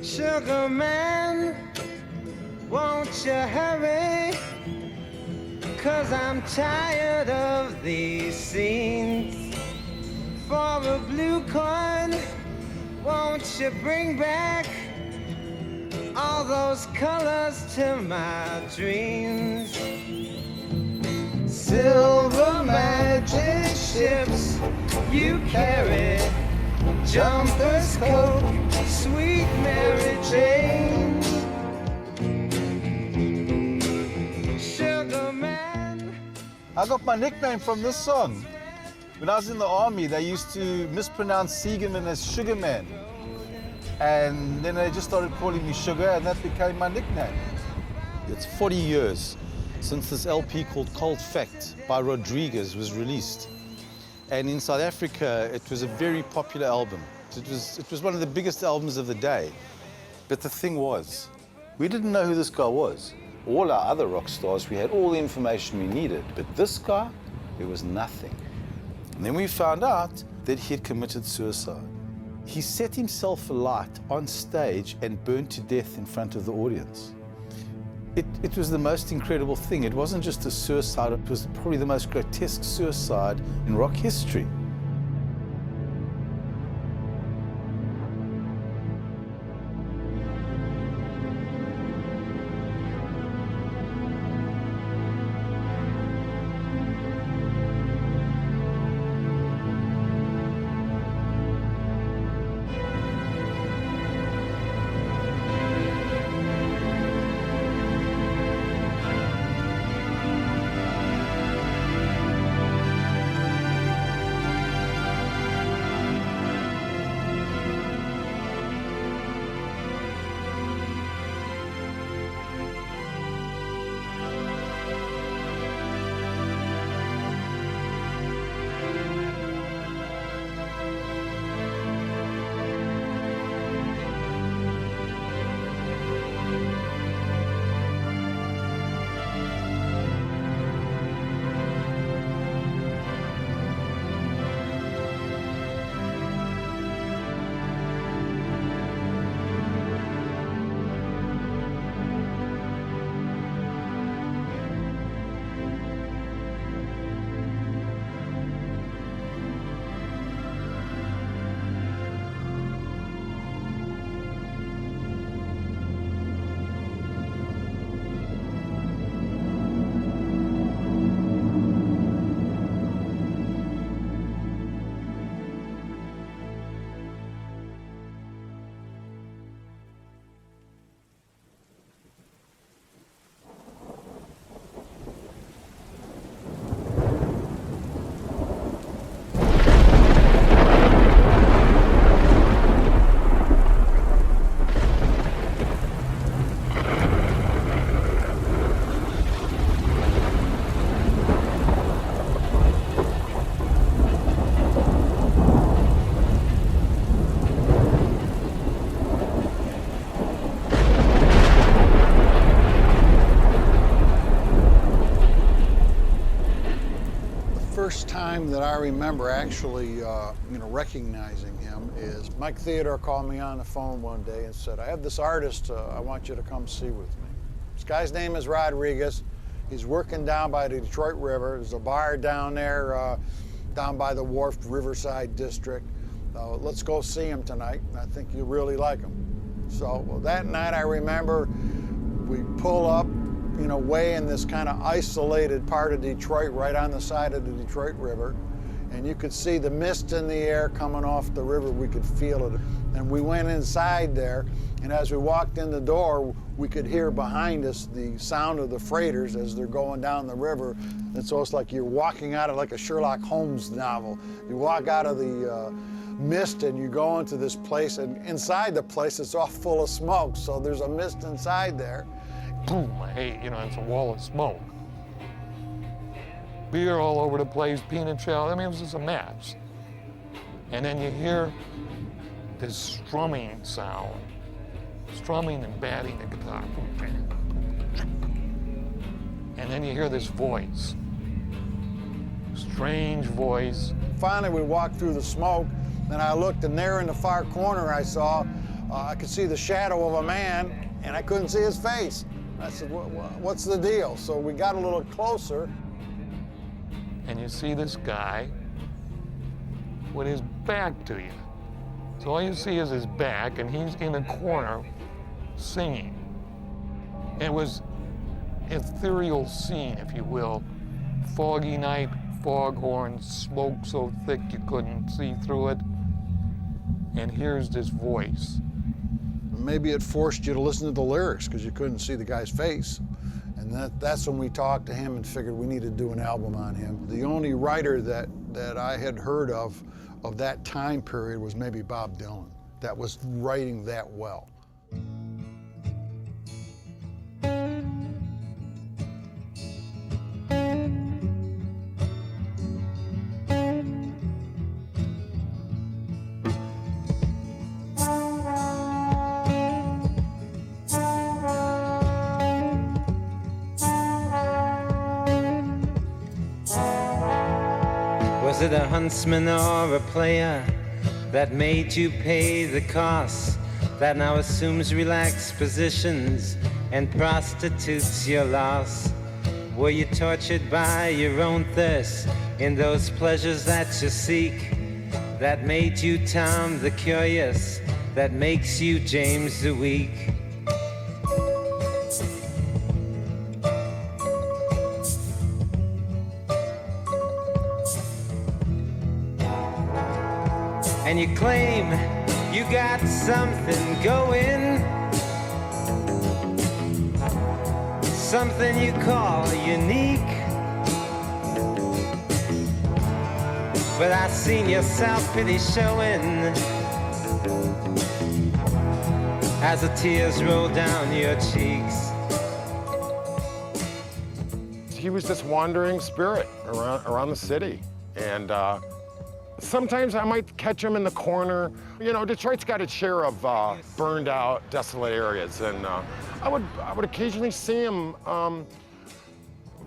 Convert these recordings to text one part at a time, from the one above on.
Sugar man, won't you hurry? 'Cause I'm tired of these scenes. For a blue coin, won't you bring back all those colors to my dreams? Silver magic ships you carry, jumpers, coke, sweet Mary Jane. Sugar man. I got my nickname from this song. When I was in the army, they used to mispronounce Siegerman as Sugarman. And then they just started calling me Sugar, and that became my nickname. It's 40 years since this LP called Cold Fact by Rodriguez was released. And in South Africa, it was a very popular album. It was one of the biggest albums of the day. But the thing was, we didn't know who this guy was. All our other rock stars, we had all the information we needed. But this guy, there was nothing. And then we found out that he had committed suicide. He set himself alight on stage and burned to death in front of the audience. It was the most incredible thing. It wasn't just a suicide, it was probably the most grotesque suicide in rock history. First time that I remember actually, recognizing him is Mike Theodore called me on the phone one day and said, "I have this artist I want you to come see with me." This guy's name is Rodriguez. He's working down by the Detroit River. There's a bar down there, down by the wharf, Riverside District. Let's go see him tonight. I think you'll really like him. So that night I remember we pull up, way in this kind of isolated part of Detroit, right on the side of the Detroit River. And you could see the mist in the air coming off the river. We could feel it. And we went inside there, and as we walked in the door, we could hear behind us the sound of the freighters as they're going down the river. And so it's like you're walking out of like a Sherlock Holmes novel. You walk out of the mist and you go into this place, and inside the place it's all full of smoke. So there's a mist inside there. Boom, it's a wall of smoke. Beer all over the place, peanut shell. It was just a mess. And then you hear this strumming sound, strumming and batting the guitar. And then you hear this voice, strange voice. Finally, we walked through the smoke, and I looked, and there in the far corner I saw I could see the shadow of a man, and I couldn't see his face. I said, what's the deal? So we got a little closer. And you see this guy with his back to you. So all you see is his back, and he's in a corner singing. It was ethereal scene, if you will. Foggy night, foghorns, smoke so thick you couldn't see through it. And here's this voice. Maybe it forced you to listen to the lyrics because you couldn't see the guy's face. And that's when we talked to him and figured we needed to do an album on him. The only writer that I had heard of that time period was maybe Bob Dylan, that was writing that well. Was it a huntsman or a player that made you pay the cost, that now assumes relaxed positions and prostitutes your loss? Were you tortured by your own thirst in those pleasures that you seek, that made you Tom the Curious, that makes you James the Weak? And you claim you got something going, something you call unique. But I seen your self-pity showing as the tears roll down your cheeks. He was this wandering spirit around the city, and sometimes I might catch him in the corner. You know, Detroit's got its share of burned out, desolate areas, and I would occasionally see him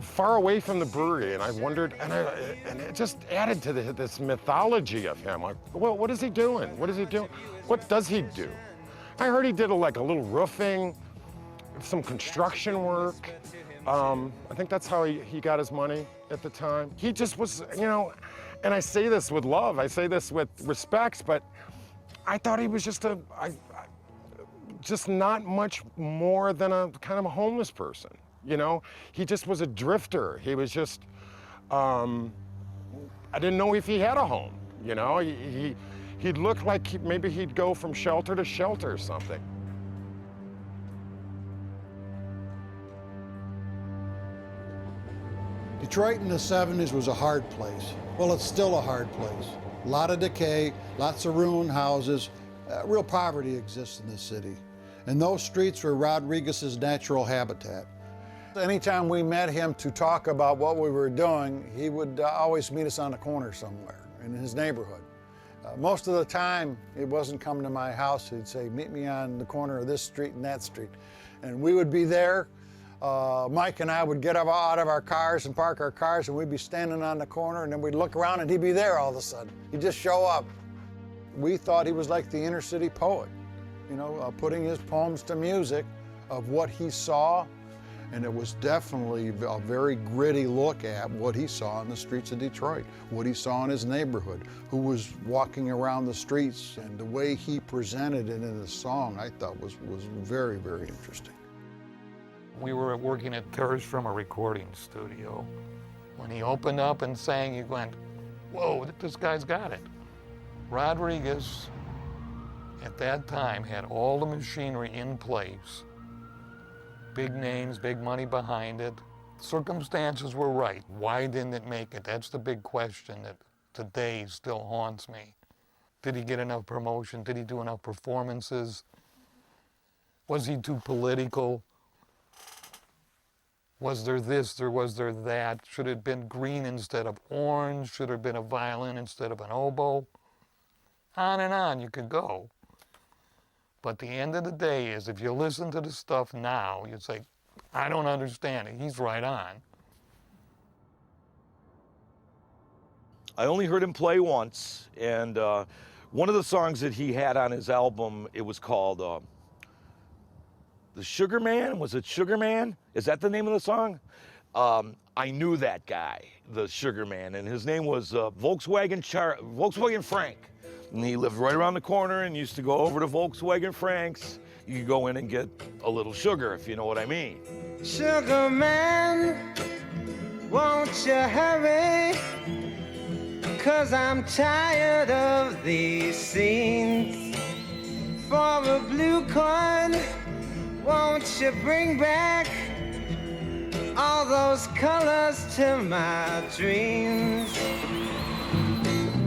far away from the brewery, and I wondered, and it just added to this mythology of him. Like, well, what is he doing? What is he doing? What does he do? I heard he did a little roofing, some construction work. I think that's how he got his money at the time. He just was, you know. And I say this with love, I say this with respect, but I thought he was just just not much more than a kind of a homeless person, you know? He just was a drifter. He was just, I didn't know if he had a home, you know? He'd look like maybe he'd go from shelter to shelter or something. Detroit in the 70s was a hard place. Well, it's still a hard place. A lot of decay, lots of ruined houses. Real poverty exists in this city. And those streets were Rodriguez's natural habitat. Anytime we met him to talk about what we were doing, he would always meet us on the corner somewhere in his neighborhood. Most of the time, he wasn't coming to my house. He'd say, meet me on the corner of this street and that street. And we would be there. Mike and I would get out of our cars and park our cars, and we'd be standing on the corner, and then we'd look around and he'd be there all of a sudden. He'd just show up. We thought he was like the inner city poet, you know, putting his poems to music of what he saw, and it was definitely a very gritty look at what he saw in the streets of Detroit, what he saw in his neighborhood, who was walking around the streets, and the way he presented it in his song, I thought was very, very interesting. We were working at Terrace from a recording studio. When he opened up and sang, you went, whoa, this guy's got it. Rodriguez, at that time, had all the machinery in place. Big names, big money behind it. Circumstances were right. Why didn't it make it? That's the big question that today still haunts me. Did he get enough promotion? Did he do enough performances? Was he too political? Was there this, or was there that? Should it have been green instead of orange? Should it have been a violin instead of an oboe? On and on you could go. But the end of the day is, if you listen to the stuff now, you'd say, I don't understand it. He's right on. I only heard him play once, and One of the songs that he had on his album, it was called The Sugar Man. Was it Sugar Man? Is that the name of the song? I knew that guy, the Sugar Man, and his name was Volkswagen Frank. And he lived right around the corner and used to go over to Volkswagen Frank's. You could go in and get a little sugar, if you know what I mean. Sugar man, won't you hurry? 'Cause I'm tired of these scenes. For a blue coin, won't you bring back all those colors to my dreams?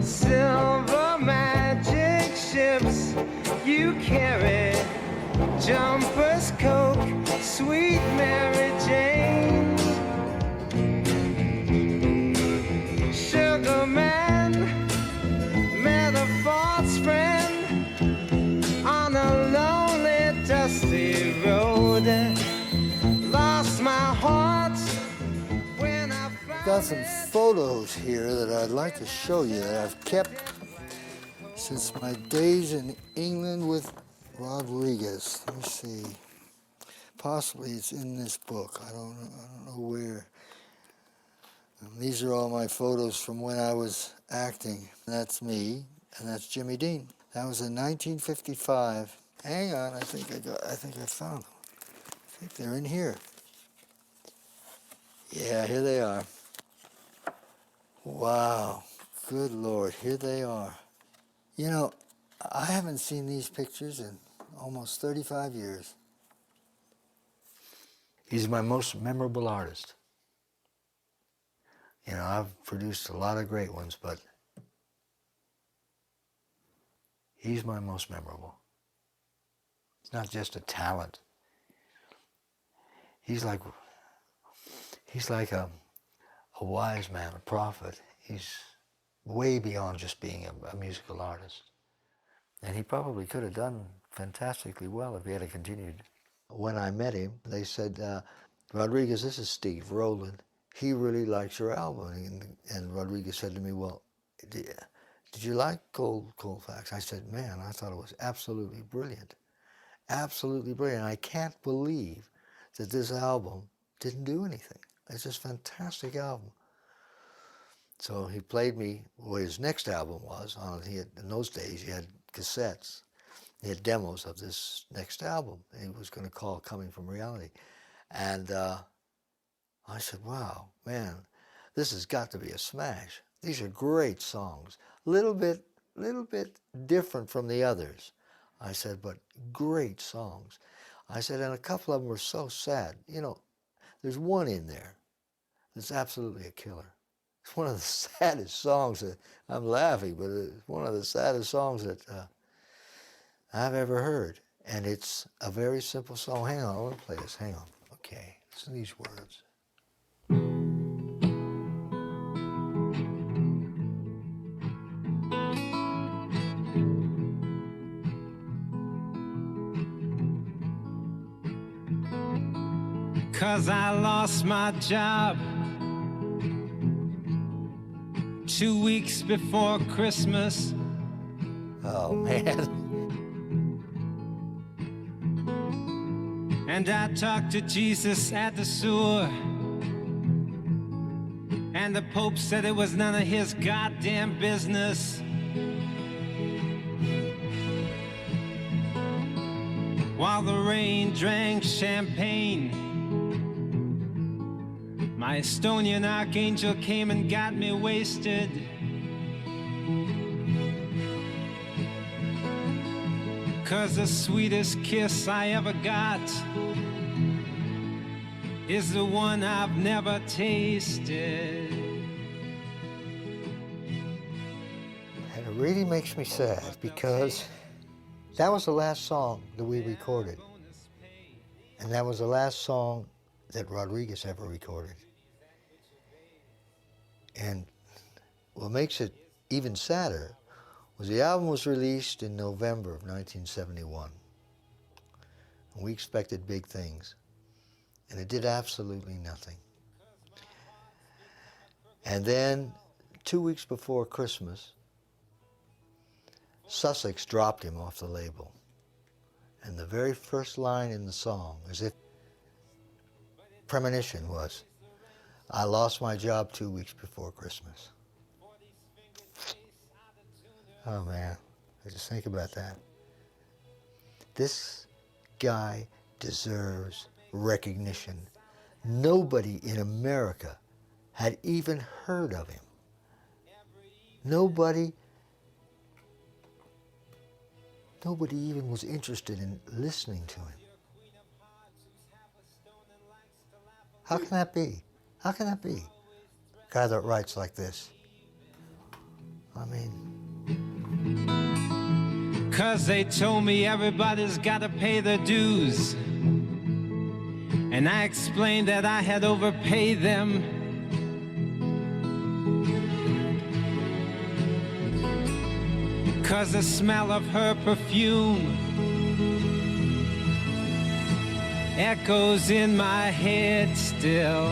Silver magic ships you carry, jumpers, Coke, sweet Mary Jane. Sugar man, met a false friend on a lonely, dusty road. Lost my heart when I found Got some photos here that I'd like to show you that I've kept since my days in England with Rodriguez. Let me see. Possibly it's in this book. I don't know where. And these are all my photos from when I was acting. That's me, and that's Jimmy Dean. That was in 1955. Hang on, I think I found them. I think they're in here. Yeah, here they are. Wow, good Lord, here they are. You know, I haven't seen these pictures in almost 35 years. He's my most memorable artist. You know, I've produced a lot of great ones, but he's my most memorable. It's not just a talent. He's like a wise man, a prophet. He's way beyond just being a musical artist. And he probably could have done fantastically well if he had continued. When I met him, they said, Rodriguez, this is Steve Rowland. He really likes your album. And Rodriguez said to me, well, did you like Colfax? I said, man, I thought it was absolutely brilliant. Absolutely brilliant. I can't believe that this album didn't do anything. It's just a fantastic album. So he played me what his next album was. In those days, he had cassettes. He had demos of this next album. He was going to call Coming From Reality. And I said, wow, man, this has got to be a smash. These are great songs. Little bit different from the others. I said, but great songs. I said, and a couple of them were so sad. You know, there's one in there that's absolutely a killer. It's one of the saddest songs that, I'm laughing, but it's one of the saddest songs that I've ever heard. And it's a very simple song. Hang on, I want to play this. Hang on. Okay, listen to these words. Cause I lost my job 2 weeks before Christmas. Oh, man. And I talked to Jesus at the sewer. And the Pope said it was none of his goddamn business. While the rain drank champagne, my Estonian archangel came and got me wasted. Cause the sweetest kiss I ever got is the one I've never tasted. And it really makes me sad because that was the last song that we recorded. And that was the last song that Rodriguez ever recorded. And what makes it even sadder was the album was released in November of 1971. And we expected big things. And it did absolutely nothing. And then 2 weeks before Christmas, Sussex dropped him off the label. And the very first line in the song, as if premonition, was, "I lost my job 2 weeks before Christmas." Oh man, I just think about that. This guy deserves recognition. Nobody in America had even heard of him. Nobody even was interested in listening to him. How can that be? How can that be? A guy that writes like this. I mean... 'Cause they told me everybody's gotta pay their dues. And I explained that I had overpaid them. 'Cause the smell of her perfume echoes in my head still.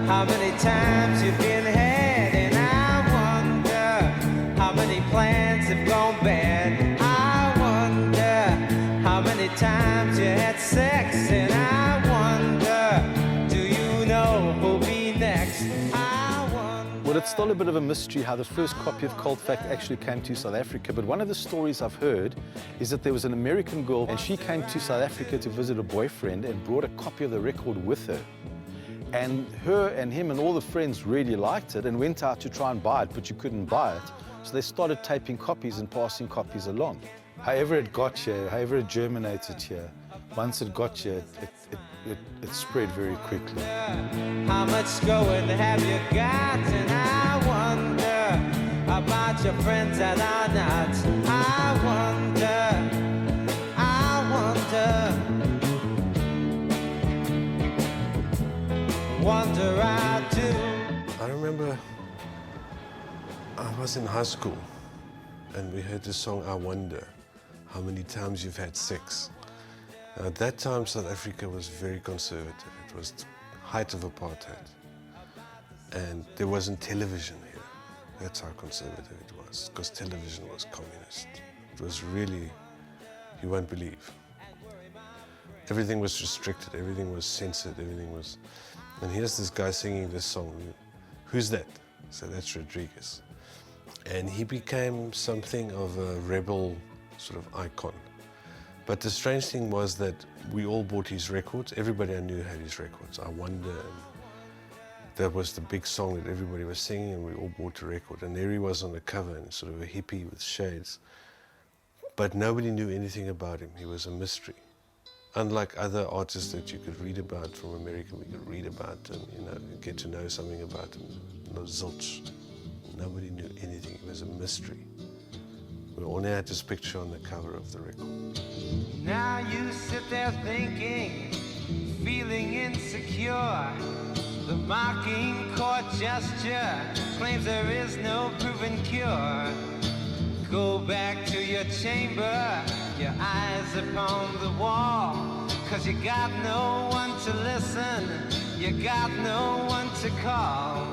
How many times you've been had, and I wonder how many plans have gone bad. I wonder how many times you had sex, and I wonder, do you know who'll be next? I wonder. Well, it's still a bit of a mystery how the first copy of Cold Fact actually came to South Africa, but one of the stories I've heard is that there was an American girl and she came to South Africa to visit a boyfriend and brought a copy of the record with her. And her and him and all the friends really liked it and went out to try and buy it, but you couldn't buy it. So they started taping copies and passing copies along. However it got here, however it germinated here, once it got here, it spread very quickly. How much going have you got? And I wonder about your friends that are not. I wonder. Wonder I do. I remember I was in high school and we heard the song I Wonder, how many times you've had sex. At that time South Africa was very conservative. It was the height of apartheid. And there wasn't television here. That's how conservative it was, because television was communist. It was really, you won't believe. Everything was restricted, everything was censored, everything was... And here's this guy singing this song. Who's that? So that's Rodriguez. And he became something of a rebel sort of icon. But the strange thing was that we all bought his records. Everybody I knew had his records. I Wonder. And that was the big song that everybody was singing, and we all bought a record. And there he was on the cover, and sort of a hippie with shades. But nobody knew anything about him. He was a mystery. Unlike other artists that you could read about from America, we could read about and get to know something about him. No zilch. Nobody knew anything. It was a mystery. We only had this picture on the cover of the record. Now you sit there thinking, feeling insecure. The mocking court gesture claims there is no proven cure. Go back to your chamber, your eyes upon the wall. 'Cause you got no one to listen, you got no one to call.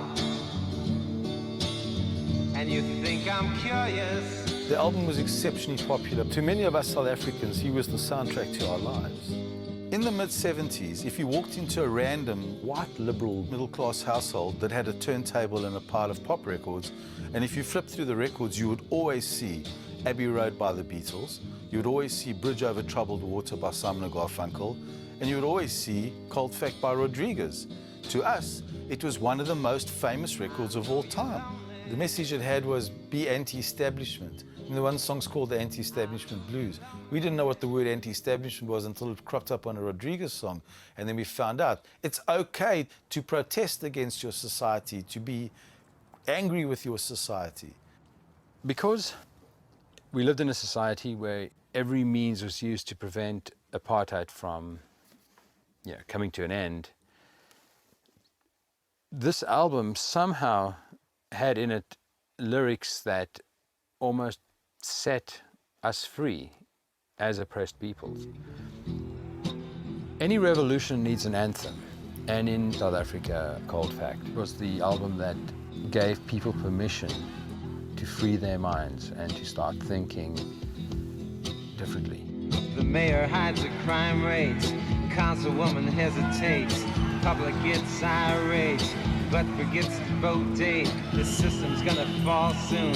And you think I'm curious. The album was exceptionally popular. To many of us South Africans, he was the soundtrack to our lives. In the mid-70s, if you walked into a random white liberal middle-class household that had a turntable and a pile of pop records, and if you flipped through the records, you would always see Abbey Road by the Beatles, you would always see Bridge Over Troubled Water by Simon & Garfunkel, and you would always see Cold Fact by Rodriguez. To us, it was one of the most famous records of all time. The message it had was be anti-establishment, And the one song's called the Anti-Establishment Blues. We didn't know what the word anti-establishment was until it cropped up on a Rodriguez song. And then we found out it's okay to protest against your society, to be angry with your society. Because we lived in a society where every means was used to prevent apartheid from coming to an end, this album somehow had in it lyrics that almost set us free as oppressed peoples. Any revolution needs an anthem, and in South Africa, Cold Fact was the album that gave people permission to free their minds and to start thinking differently. The mayor hides the crime rates, councilwoman hesitates, public gets irate, but forgets to vote date. The system's gonna fall soon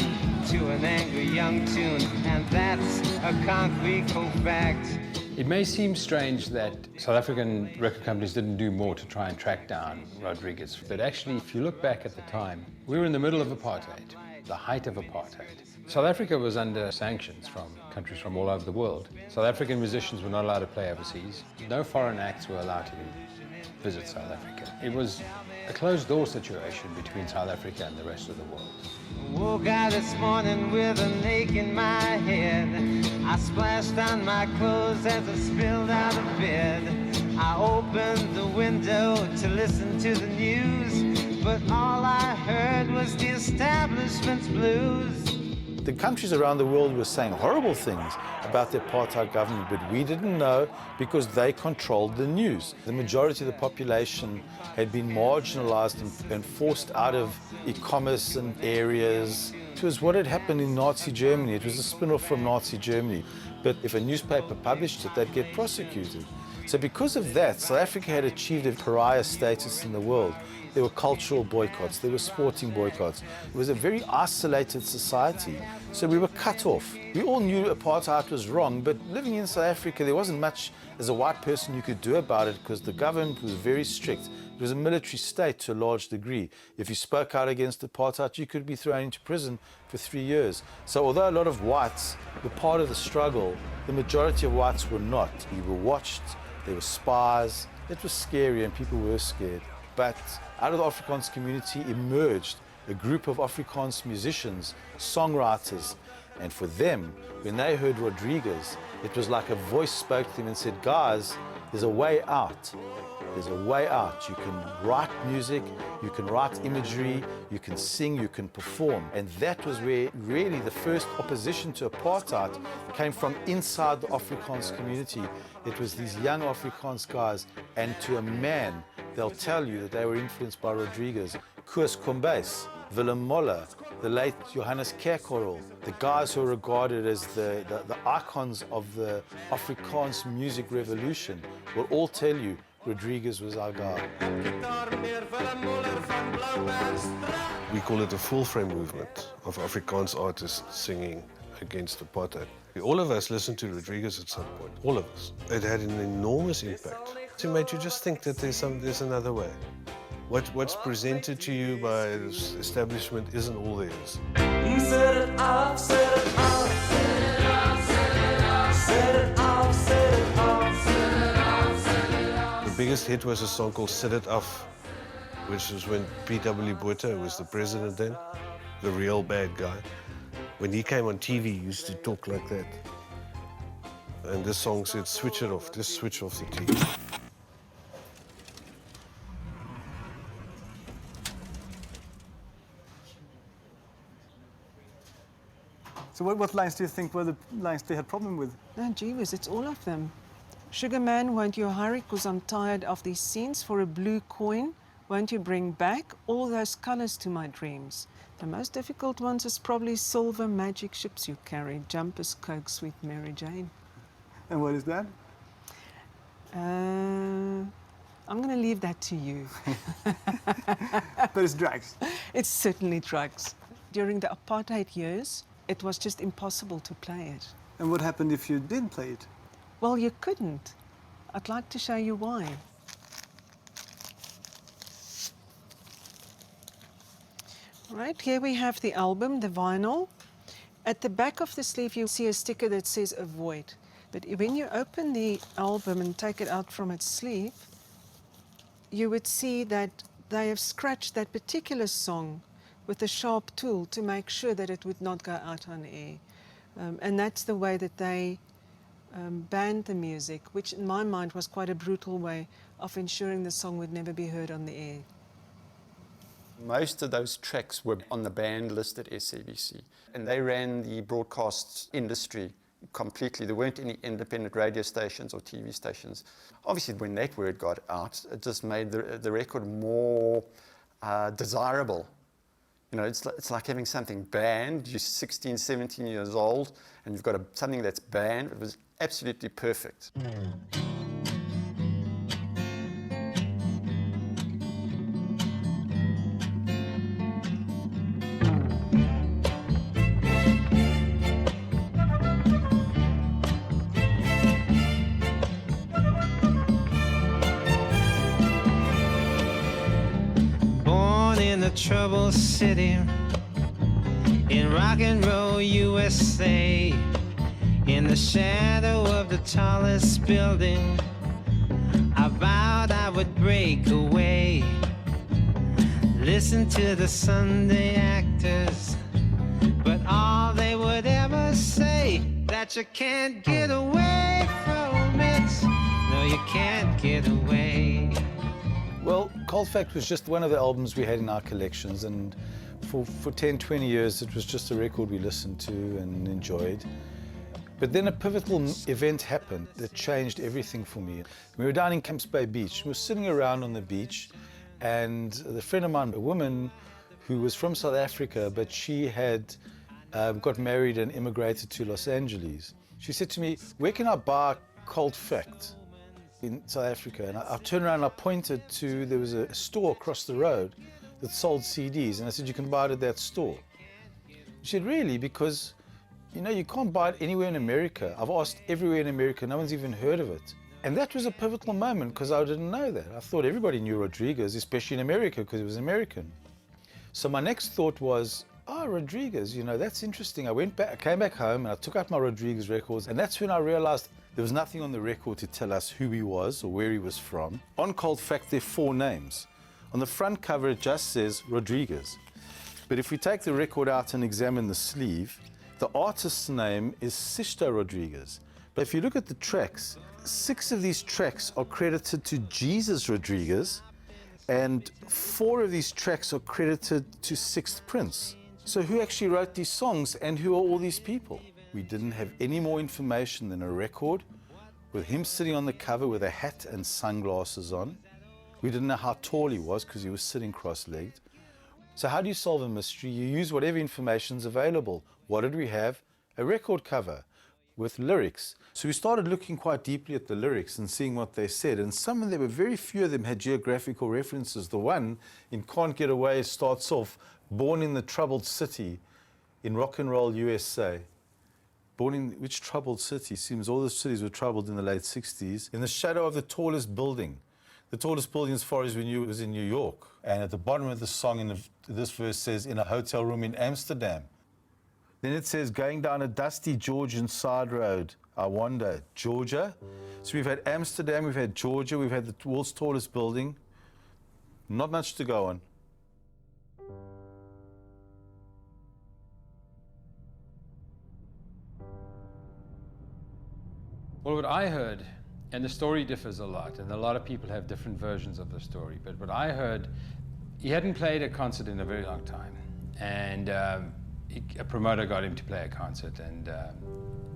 to an angry young tune, and that's a concrete cold fact. It may seem strange that South African record companies didn't do more to try and track down Rodriguez, but actually, if you look back at the time, we were in the middle of apartheid, the height of apartheid. South Africa was under sanctions from countries from all over the world. South African musicians were not allowed to play overseas. No foreign acts were allowed to visit South Africa. It was a closed-door situation between South Africa and the rest of the world. Woke out this morning with an ache in my head. I splashed on my clothes as I spilled out of bed. I opened the window to listen to the news, but all I heard was the establishment's blues. The countries around the world were saying horrible things about the apartheid government, but we didn't know because they controlled the news. The majority of the population had been marginalized and forced out of e-commerce and areas. It was what had happened in Nazi Germany. It was a spin-off from Nazi Germany. But if a newspaper published it, they'd get prosecuted. So because of that, South Africa had achieved a pariah status in the world. There were cultural boycotts, there were sporting boycotts. It was a very isolated society, so we were cut off. We all knew apartheid was wrong, but living in South Africa, there wasn't much as a white person you could do about it because the government was very strict. It was a military state to a large degree. If you spoke out against apartheid, you could be thrown into prison for 3 years. So although a lot of whites were part of the struggle, the majority of whites were not. We were watched, there were spies, it was scary and people were scared. But out of the Afrikaans community emerged a group of Afrikaans musicians, songwriters, and for them, when they heard Rodriguez, it was like a voice spoke to them and said, guys, there's a way out. There's a way out. You can write music, you can write imagery, you can sing, you can perform. And that was where really the first opposition to apartheid came from inside the Afrikaans community. It was these young Afrikaans guys, and to a man, they'll tell you that they were influenced by Rodriguez, Koos Kombuis, Willem Moller, the late Johannes Kerkorrel, the guys who are regarded as the icons of the Afrikaans music revolution will all tell you Rodriguez was our guy. We call it a full-frame movement of Afrikaans artists singing against apartheid. All of us listened to Rodriguez at some point, all of us. It had an enormous impact. It made you just think that there's another way. What's presented to you by this establishment isn't all there is. Set it off, set it off, set it off, set it off, set it off, set it off, set it off, set it off. The biggest hit was a song called Set It Off, which was when P.W. Botha was the president then, the real bad guy. When he came on TV, he used to talk like that. And this song said, switch it off, just switch off the TV. So what lines do you think were the lines they had problem with? No, gee whiz, it's all of them. Sugar man, won't you hurry, 'cause I'm tired of these scenes. For a blue coin, won't you bring back all those colors to my dreams? The most difficult ones is probably silver magic ships you carry, jumpers, Coke, sweet Mary Jane. And what is that? I'm going to leave that to you. But it's drugs. It's certainly drugs. During the apartheid years, it was just impossible to play it. And what happened if you did play it? Well, you couldn't. I'd like to show you why. Right, here we have the album, the vinyl. At the back of the sleeve, you see a sticker that says avoid. But when you open the album and take it out from its sleeve, you would see that they have scratched that particular song with a sharp tool to make sure that it would not go out on air. And that's the way that they banned the music, which in my mind was quite a brutal way of ensuring the song would never be heard on the air. Most of those tracks were on the banned list at SABC, and they ran the broadcast industry completely. There weren't any independent radio stations or TV stations. Obviously, when that word got out, it just made the record more desirable. You know, it's like having something banned. You're 16, 17 years old, and you've got something that's banned. It was absolutely perfect. Trouble City, in rock and roll USA, in the shadow of the tallest building, I vowed I would break away, listen to the Sunday actors, but all they would ever say, that you can't get away from it, no you can't get away. Well, Cold Fact was just one of the albums we had in our collections, and for 10, 20 years it was just a record we listened to and enjoyed. But then a pivotal event happened that changed everything for me. We were down in Camps Bay Beach. We were sitting around on the beach, and a friend of mine, a woman who was from South Africa, but she had got married and immigrated to Los Angeles. She said to me, "Where can I buy Cold Fact in South Africa?" And I turned around and I pointed to, there was a store across the road that sold CDs, and I said, "You can buy it at that store." She said, "Really? Because, you know, you can't buy it anywhere in America. I've asked everywhere in America, no one's even heard of it." And that was a pivotal moment, because I didn't know that. I thought everybody knew Rodriguez, especially in America, because he was American. So my next thought was, Rodriguez, you know, that's interesting. I came back home and I took out my Rodriguez records, and that's when I realized there was nothing on the record to tell us who he was or where he was from. On Cold Fact, there are 4 names. On the front cover, it just says Rodriguez. But if we take the record out and examine the sleeve, the artist's name is Sisto Rodriguez. But if you look at the tracks, 6 of these tracks are credited to Jesus Rodriguez, and 4 of these tracks are credited to Sixth Prince. So who actually wrote these songs, and who are all these people? We didn't have any more information than a record with him sitting on the cover with a hat and sunglasses on. We didn't know how tall he was because he was sitting cross-legged. So how do you solve a mystery? You use whatever information's available. What did we have? A record cover with lyrics. So we started looking quite deeply at the lyrics and seeing what they said, and some of them, very few of them had geographical references. The one in Can't Get Away starts off, "Born in the troubled city in rock and roll USA." Born in which troubled city? Seems all the cities were troubled in the late 60s. In the shadow of the tallest building. The tallest building, as far as we knew, was in New York. And at the bottom of the song, in this verse says, "In a hotel room in Amsterdam." Then it says, "Going down a dusty Georgian side road, I wonder, Georgia." So we've had Amsterdam, we've had Georgia, we've had the world's tallest building. Not much to go on. Well, what I heard, and the story differs a lot, and a lot of people have different versions of the story, but what I heard, he hadn't played a concert in a very long time, and a promoter got him to play a concert, and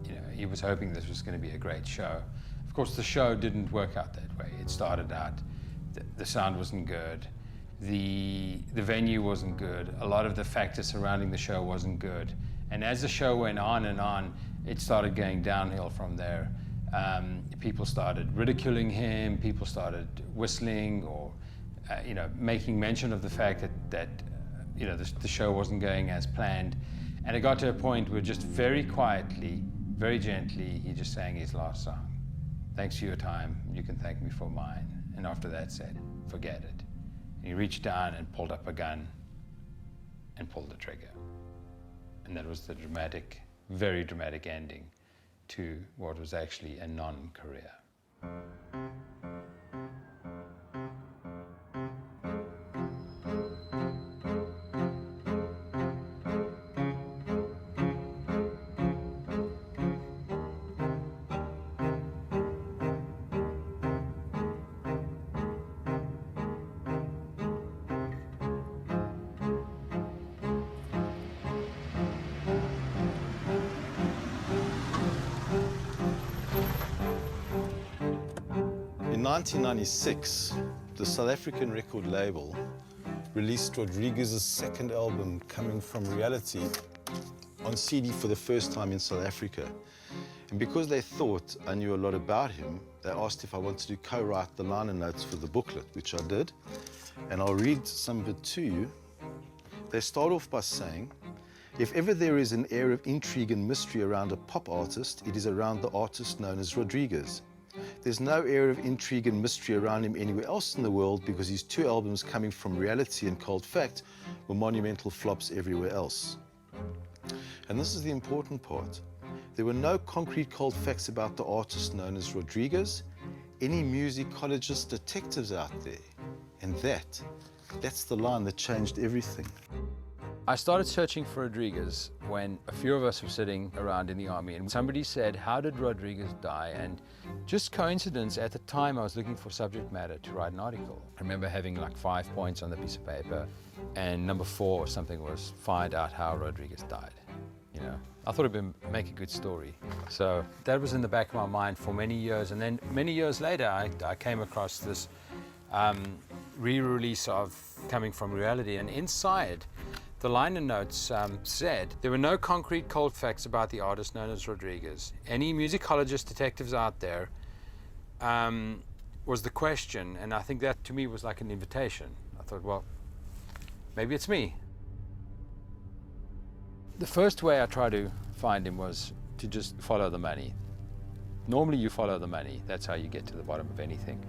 you know, he was hoping this was going to be a great show. Of course, the show didn't work out that way. It started out, the sound wasn't good, the venue wasn't good, a lot of the factors surrounding the show wasn't good, and as the show went on and on, it started going downhill from there. People started ridiculing him, people started whistling, or you know, making mention of the fact that you know, the show wasn't going as planned. And it got to a point where just very quietly, very gently, he just sang his last song. "Thanks for your time, you can thank me for mine." And after that said, "Forget it." And he reached down and pulled up a gun and pulled the trigger. And that was the dramatic, very dramatic ending to what was actually a non-career. In 1996, the South African record label released Rodriguez's second album, Coming From Reality, on CD for the first time in South Africa. And because they thought I knew a lot about him, they asked if I wanted to co-write the liner notes for the booklet, which I did. And I'll read some of it to you. They start off by saying, if ever there is an air of intrigue and mystery around a pop artist, it is around the artist known as Rodriguez. There's no air of intrigue and mystery around him anywhere else in the world because his two albums, Coming From Reality and Cold Fact, were monumental flops everywhere else. And this is the important part. There were no concrete cold facts about the artist known as Rodriguez, any musicologist detectives out there. And that's the line that changed everything. I started searching for Rodriguez when a few of us were sitting around in the army and somebody said, how did Rodriguez die? And just coincidence, at the time I was looking for subject matter to write an article. I remember having like 5 points on the piece of paper and number 4 or something was find out how Rodriguez died. You know, I thought it'd make a good story. So that was in the back of my mind for many years. And then many years later, I came across this re-release of Coming From Reality, and inside the liner notes said, there were no concrete cold facts about the artist known as Rodriguez. Any musicologist detectives out there was the question, and I think that to me was like an invitation. I thought, well, maybe it's me. The first way I tried to find him was to just follow the money. Normally you follow the money, that's how you get to the bottom of anything.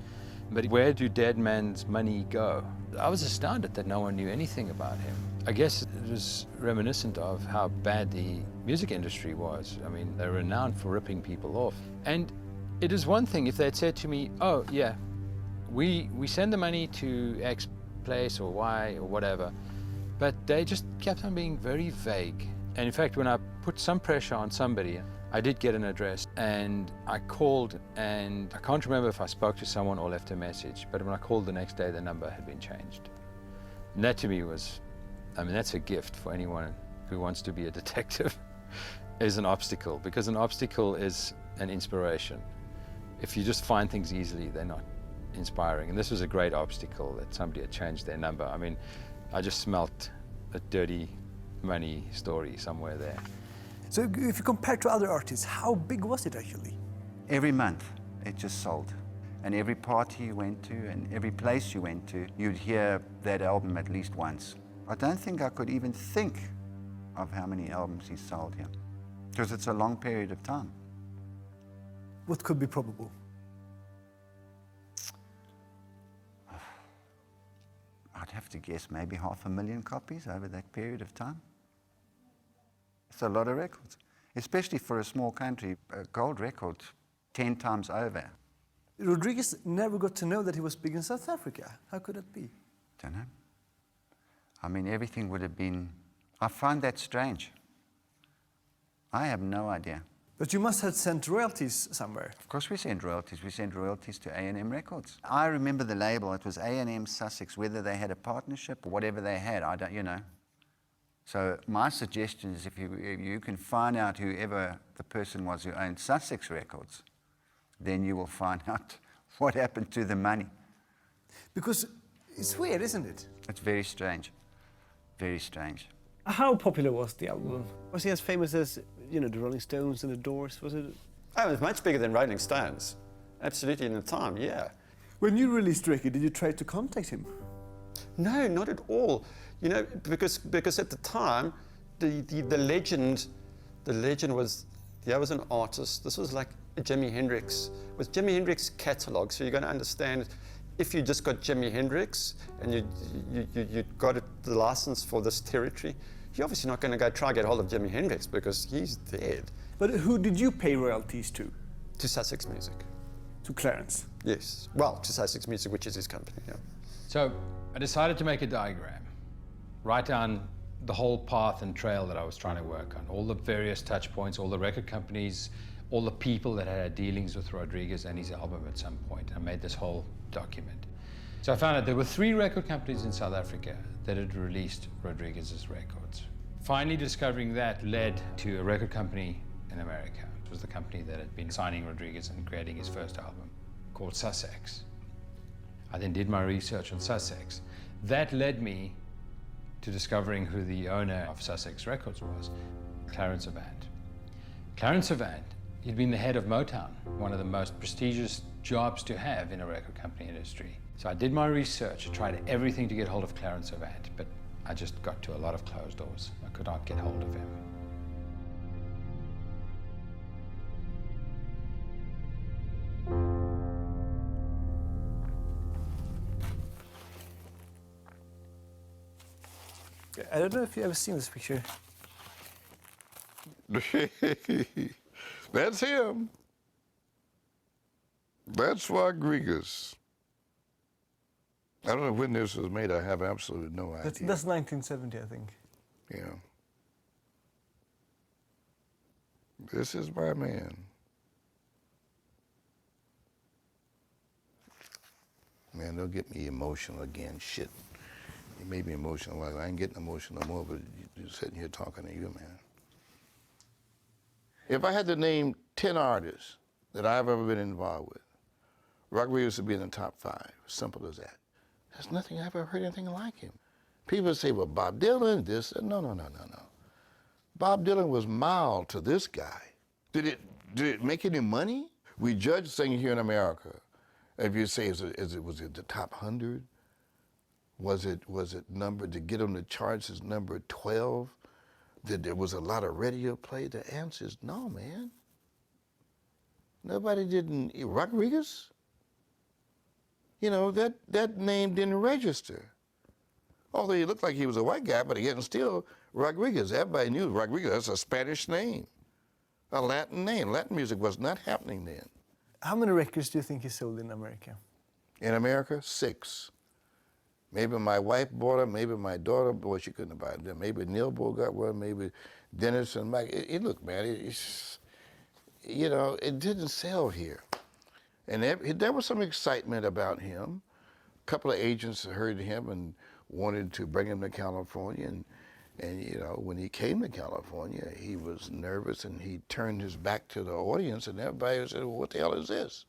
But where do dead men's money go? I was astounded that no one knew anything about him. I guess it was reminiscent of how bad the music industry was. I mean, they're renowned for ripping people off. And it is one thing if they'd said to me, oh yeah, we send the money to X place or Y or whatever, but they just kept on being very vague. And in fact, when I put some pressure on somebody, I did get an address and I called, and I can't remember if I spoke to someone or left a message, but when I called the next day, the number had been changed. And that to me was, I mean, that's a gift for anyone who wants to be a detective, is an obstacle, because an obstacle is an inspiration. If you just find things easily, they're not inspiring. And this was a great obstacle that somebody had changed their number. I mean, I just smelt a dirty money story somewhere there. So if you compare to other artists, how big was it actually? Every month it just sold. And every party you went to and every place you went to, you'd hear that album at least once. I don't think I could even think of how many albums he sold here, because it's a long period of time. What could be probable? I'd have to guess maybe 500,000 copies over that period of time. It's a lot of records, especially for a small country. A gold record 10 times over. Rodriguez never got to know that he was big in South Africa. How could that be? Don't know. I mean, everything would have been... I find that strange. I have no idea. But you must have sent royalties somewhere. Of course we sent royalties. We sent royalties to A&M Records. I remember the label. It was A&M Sussex, whether they had a partnership or whatever they had, I don't, you know. So my suggestion is if you can find out whoever the person was who owned Sussex Records, then you will find out what happened to the money. Because it's weird, isn't it? It's very strange. Very strange. How popular was the album? Was he as famous as, you know, the Rolling Stones and the Doors? Was it? Oh, it was much bigger than Rolling Stones. Absolutely, in the time, yeah. When you released Ricky, did you try to contact him? No, not at all. You know, because at the time, the legend was, there was an artist. This was like Jimi Hendrix. With Jimi Hendrix catalog, so you're going to understand, if you just got Jimi Hendrix and you got the license for this territory, You're obviously not going to go try to get hold of Jimi Hendrix because he's dead. But who did you pay royalties to? To Sussex Music. To Clarence? Yes. Well, to Sussex Music, which is his company, yeah. So I decided to make a diagram, write down the whole path and trail that I was trying to work on, all the various touch points, all the record companies, all the people that had dealings with Rodriguez and his album at some point. I made this whole document. So I found out there were 3 record companies in South Africa that had released Rodriguez's records. Finally discovering that led to a record company in America. It was the company that had been signing Rodriguez and creating his first album, called Sussex. I then did my research on Sussex. That led me to discovering who the owner of Sussex Records was, Clarence Avant. Clarence Avant, he'd been the head of Motown, one of the most prestigious jobs to have in a record company industry. So I did my research, tried everything to get hold of Clarence Avant, but I just got to a lot of closed doors. I could not get hold of him. I don't know if you've ever seen this picture. That's him. That's Rodriguez. I don't know when this was made. I have absolutely no idea. That's 1970, I think. Yeah. This is my man. Man, don't get me emotional again. Shit. You made me emotional. Well, I ain't getting emotional no more, but you're sitting here talking to you, man. If I had to name 10 artists that I've ever been involved with, Rodriguez would be in the top 5. Simple as that. There's nothing I've ever heard anything like him. People say, well, Bob Dylan, this. No. Bob Dylan was mild to this guy. Did it make any money? We judge singing here in America. If you say, was it the top 100? Was it number, to get on the charts as number 12? There was a lot of radio play? The answer is no, man. Nobody didn't. Rodriguez? You know, that name didn't register. Although he looked like he was a white guy, but again, still Rodriguez. Everybody knew Rodriguez. That's a Spanish name, a Latin name. Latin music was not happening then. How many records do you think he sold in America? In America, 6. Maybe my wife bought them, maybe my daughter, boy, she couldn't buy them. Maybe Neil Bull got one, maybe Dennis and Mike. Look, man, you know, it didn't sell here. And there was some excitement about him. A couple of agents heard him and wanted to bring him to California. And you know, when he came to California, he was nervous and he turned his back to the audience and everybody said, well, what the hell is this?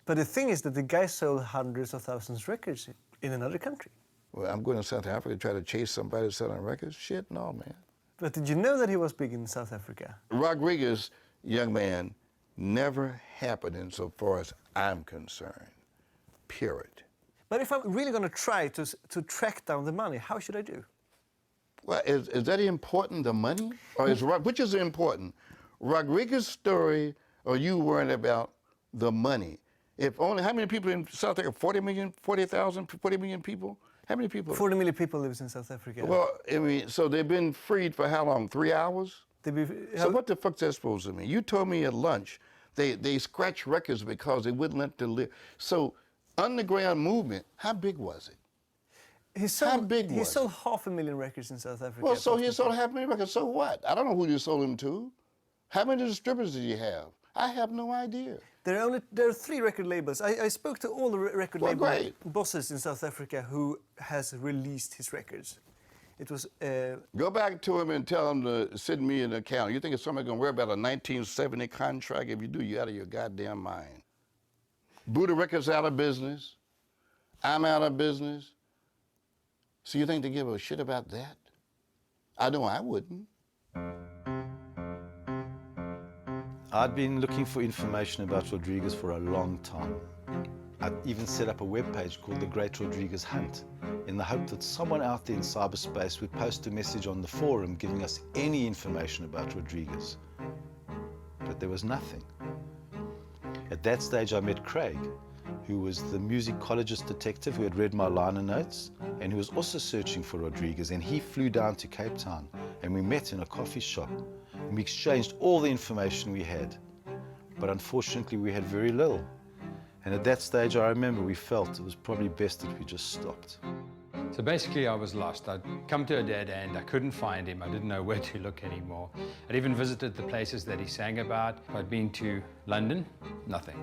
But the thing is that the guy sold hundreds of thousands of records in another country. Well, I'm going to South Africa to try to chase somebody selling records? Shit, no, man. But did you know that he was big in South Africa? Rodriguez, young man, never happened insofar as I'm concerned, period. But if I'm really going to try to track down the money, how should I do? Well, is that important, the money? Or which is important? Rodriguez's story, or you worrying about the money? If only, how many people in South Africa? 40 million, 40,000, 40 million people? How many people? 40 million people lives in South Africa. Well, I mean, so they've been freed for how long? 3 hours? So what the fuck's that supposed to mean? You told me at lunch they scratched records because they wouldn't let them live. So underground movement, how big was it? How big was it? He sold 500,000 records in South Africa. Well, so he sold 500,000 records, so what? I don't know who you sold them to. How many distributors did you have? I have no idea. There are 3 record labels. I spoke to all the record label bosses in South Africa who has released his records. It was... Go back to him and tell him to send me an account. You think if somebody's going to worry about a 1970 contract? If you do, you're out of your goddamn mind. Buddha Records out of business. I'm out of business. So you think they give a shit about that? I know I wouldn't. I'd been looking for information about Rodriguez for a long time. I'd even set up a webpage called The Great Rodriguez Hunt in the hope that someone out there in cyberspace would post a message on the forum giving us any information about Rodriguez. But there was nothing. At that stage, I met Craig, who was the musicologist detective who had read my liner notes, and who was also searching for Rodriguez, and he flew down to Cape Town, and we met in a coffee shop, and we exchanged all the information we had. But unfortunately, we had very little. And at that stage, I remember we felt it was probably best that we just stopped. So basically, I was lost. I'd come to a dead end. I couldn't find him. I didn't know where to look anymore. I'd even visited the places that he sang about. I'd been to London, nothing.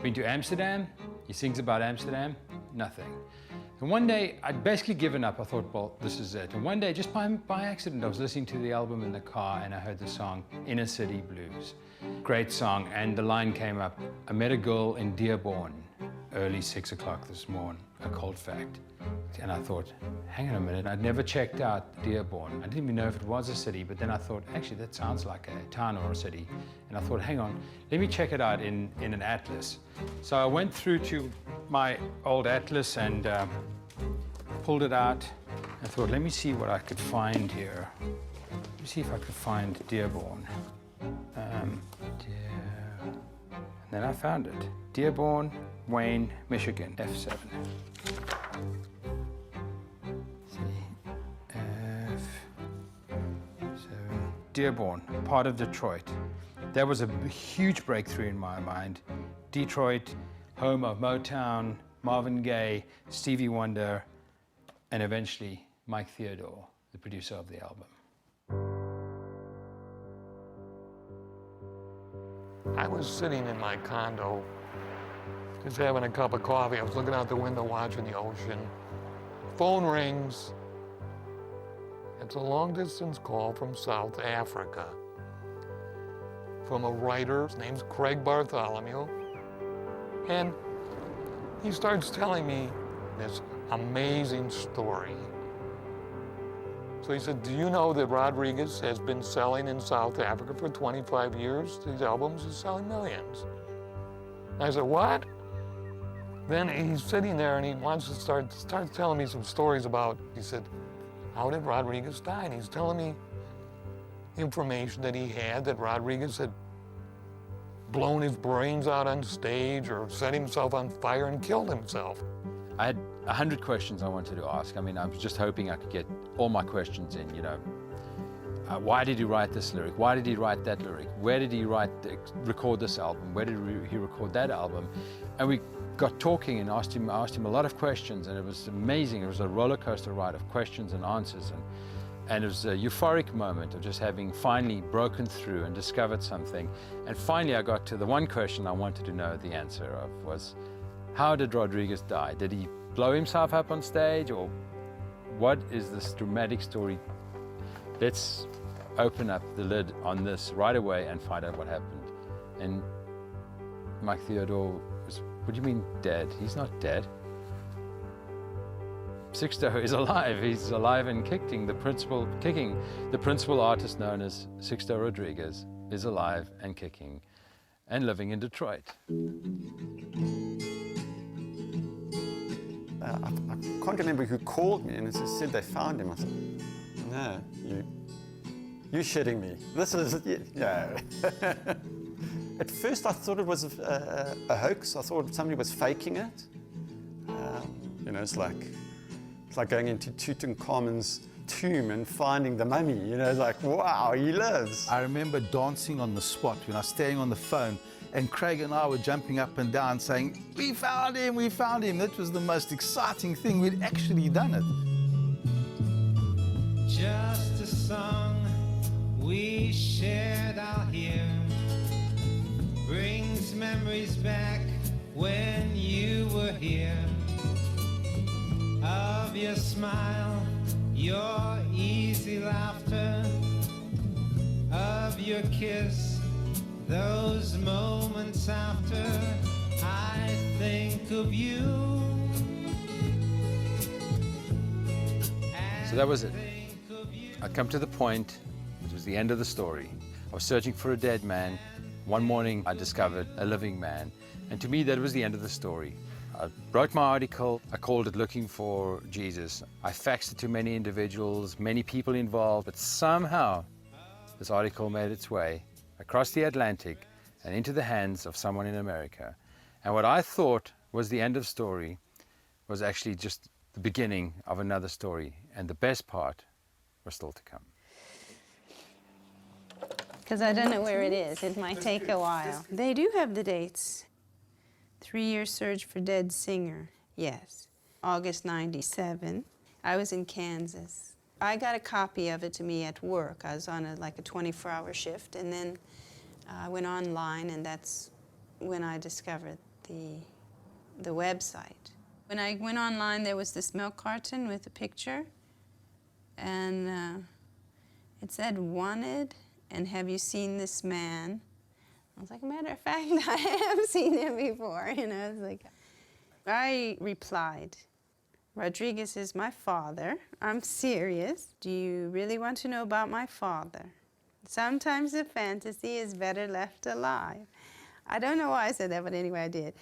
Been to Amsterdam, he sings about Amsterdam, nothing. And one day, I'd basically given up. I thought, well, this is it. And one day, just by accident, I was listening to the album in the car, and I heard the song Inner City Blues. Great song, and the line came up, I met a girl in Dearborn, early 6 o'clock this morning, a cold fact. And I thought, hang on a minute, I'd never checked out Dearborn. I didn't even know if it was a city, but then I thought, actually, that sounds like a town or a city. And I thought, hang on, let me check it out in an atlas. So I went through to my old atlas and pulled it out. I thought, let me see what I could find here. Let me see if I could find Dearborn. And then I found it. Dearborn, Wayne, Michigan, F7. Dearborn, part of Detroit. That was a huge breakthrough in my mind. Detroit, home of Motown, Marvin Gaye, Stevie Wonder, and eventually Mike Theodore, the producer of the album. I was sitting in my condo, just having a cup of coffee. I was looking out the window watching the ocean. Phone rings. It's a long-distance call from South Africa, from a writer. His name's Craig Bartholomew. And he starts telling me this amazing story. So he said, do you know that Rodriguez has been selling in South Africa for 25 years? These albums are selling millions. I said, what? Then he's sitting there and he wants to starts telling me some stories about, he said, how did Rodriguez die? And he's telling me information that he had, that Rodriguez had blown his brains out on stage or set himself on fire and killed himself. I had 100 questions I wanted to ask. I mean, I was just hoping I could get all my questions in, you know. Why did he write this lyric? Why did he write that lyric? Where did he record this album? Where did he record that album? And we got talking and I asked him a lot of questions, and it was amazing. It was a roller coaster ride of questions and answers, and it was a euphoric moment of just having finally broken through and discovered something. And finally I got to the one question I wanted to know the answer of was, how did Rodriguez die? Did he blow himself up on stage, or what is this dramatic story? Let's open up the lid on this right away and find out what happened. And Mike Theodore was, what do you mean dead? He's not dead. Sixto is alive. He's alive and kicking. The principal artist known as Sixto Rodriguez is alive and kicking and living in Detroit. I can't remember who called me and said they found him. I said, no, you're shitting me. This is, yeah. At first I thought it was a hoax. I thought somebody was faking it. You know, it's like going into Tutankhamun's tomb and finding the mummy. You know, it's like, wow, he lives. I remember dancing on the spot when I was staying on the phone, and Craig and I were jumping up and down saying, we found him, we found him. That was the most exciting thing. We'd actually done it. Just a song we shared out here brings memories back when you were here, of your smile, your easy laughter, of your kiss, those moments after I think of you. So that was it. I'd come to the point, it was the end of the story. I was searching for a dead man. One morning I discovered a living man, and to me that was the end of the story. I wrote my article, I called it Looking for Jesus. I faxed it to many individuals, many people involved, but somehow this article made its way across the Atlantic and into the hands of someone in America. And what I thought Was the end of story was actually just the beginning of another story, and the best part was still to come. Because I don't know where it is. It might take a while. They do have the dates. 3-year search for dead singer, yes. August 97. I was in Kansas. I got a copy of it to me at work. I was on like a 24-hour shift, and then I went online, and that's when I discovered the website. When I went online, there was this milk carton with a picture, and it said, "Wanted, and have you seen this man?" I was like, matter of fact, I have seen him before. You know, it's like, I replied, "Rodriguez is my father. I'm serious. Do you really want to know about my father? Sometimes a fantasy is better left alive." I don't know why I said that, but anyway, I did.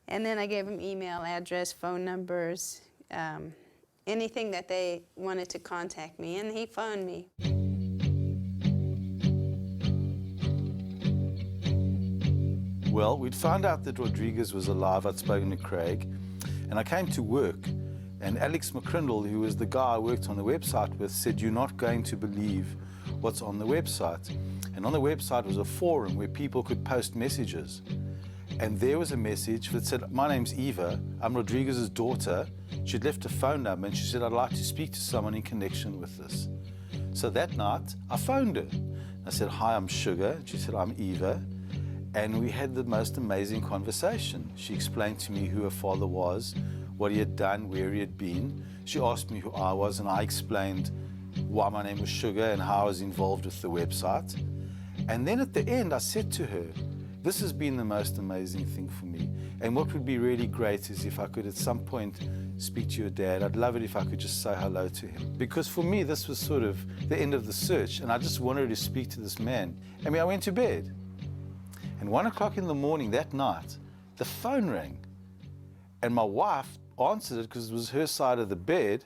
And then I gave him email address, phone numbers, anything that they wanted to contact me, and he phoned me. Well, we'd found out that Rodriguez was alive. I'd spoken to Craig, and I came to work, and Alex McCrindle, who was the guy I worked on the website with, said, "You're not going to believe what's on the website." And on the website was a forum where people could post messages. And there was a message that said, "My name's Eva, I'm Rodriguez's daughter." She'd left a phone number, and she said, "I'd like to speak to someone in connection with this." So that night, I phoned her. I said, "Hi, I'm Sugar." She said, "I'm Eva." And we had the most amazing conversation. She explained to me who her father was, what he had done, where he had been. She asked me who I was, and I explained why my name was Sugar and how I was involved with the website. And then at the end, I said to her, "This has been the most amazing thing for me. And what would be really great is if I could at some point speak to your dad. I'd love it if I could just say hello to him." Because for me, this was sort of the end of the search, and I just wanted to speak to this man. I mean, I went to bed. And 1 o'clock in the morning that night, the phone rang. And my wife answered it because it was her side of the bed.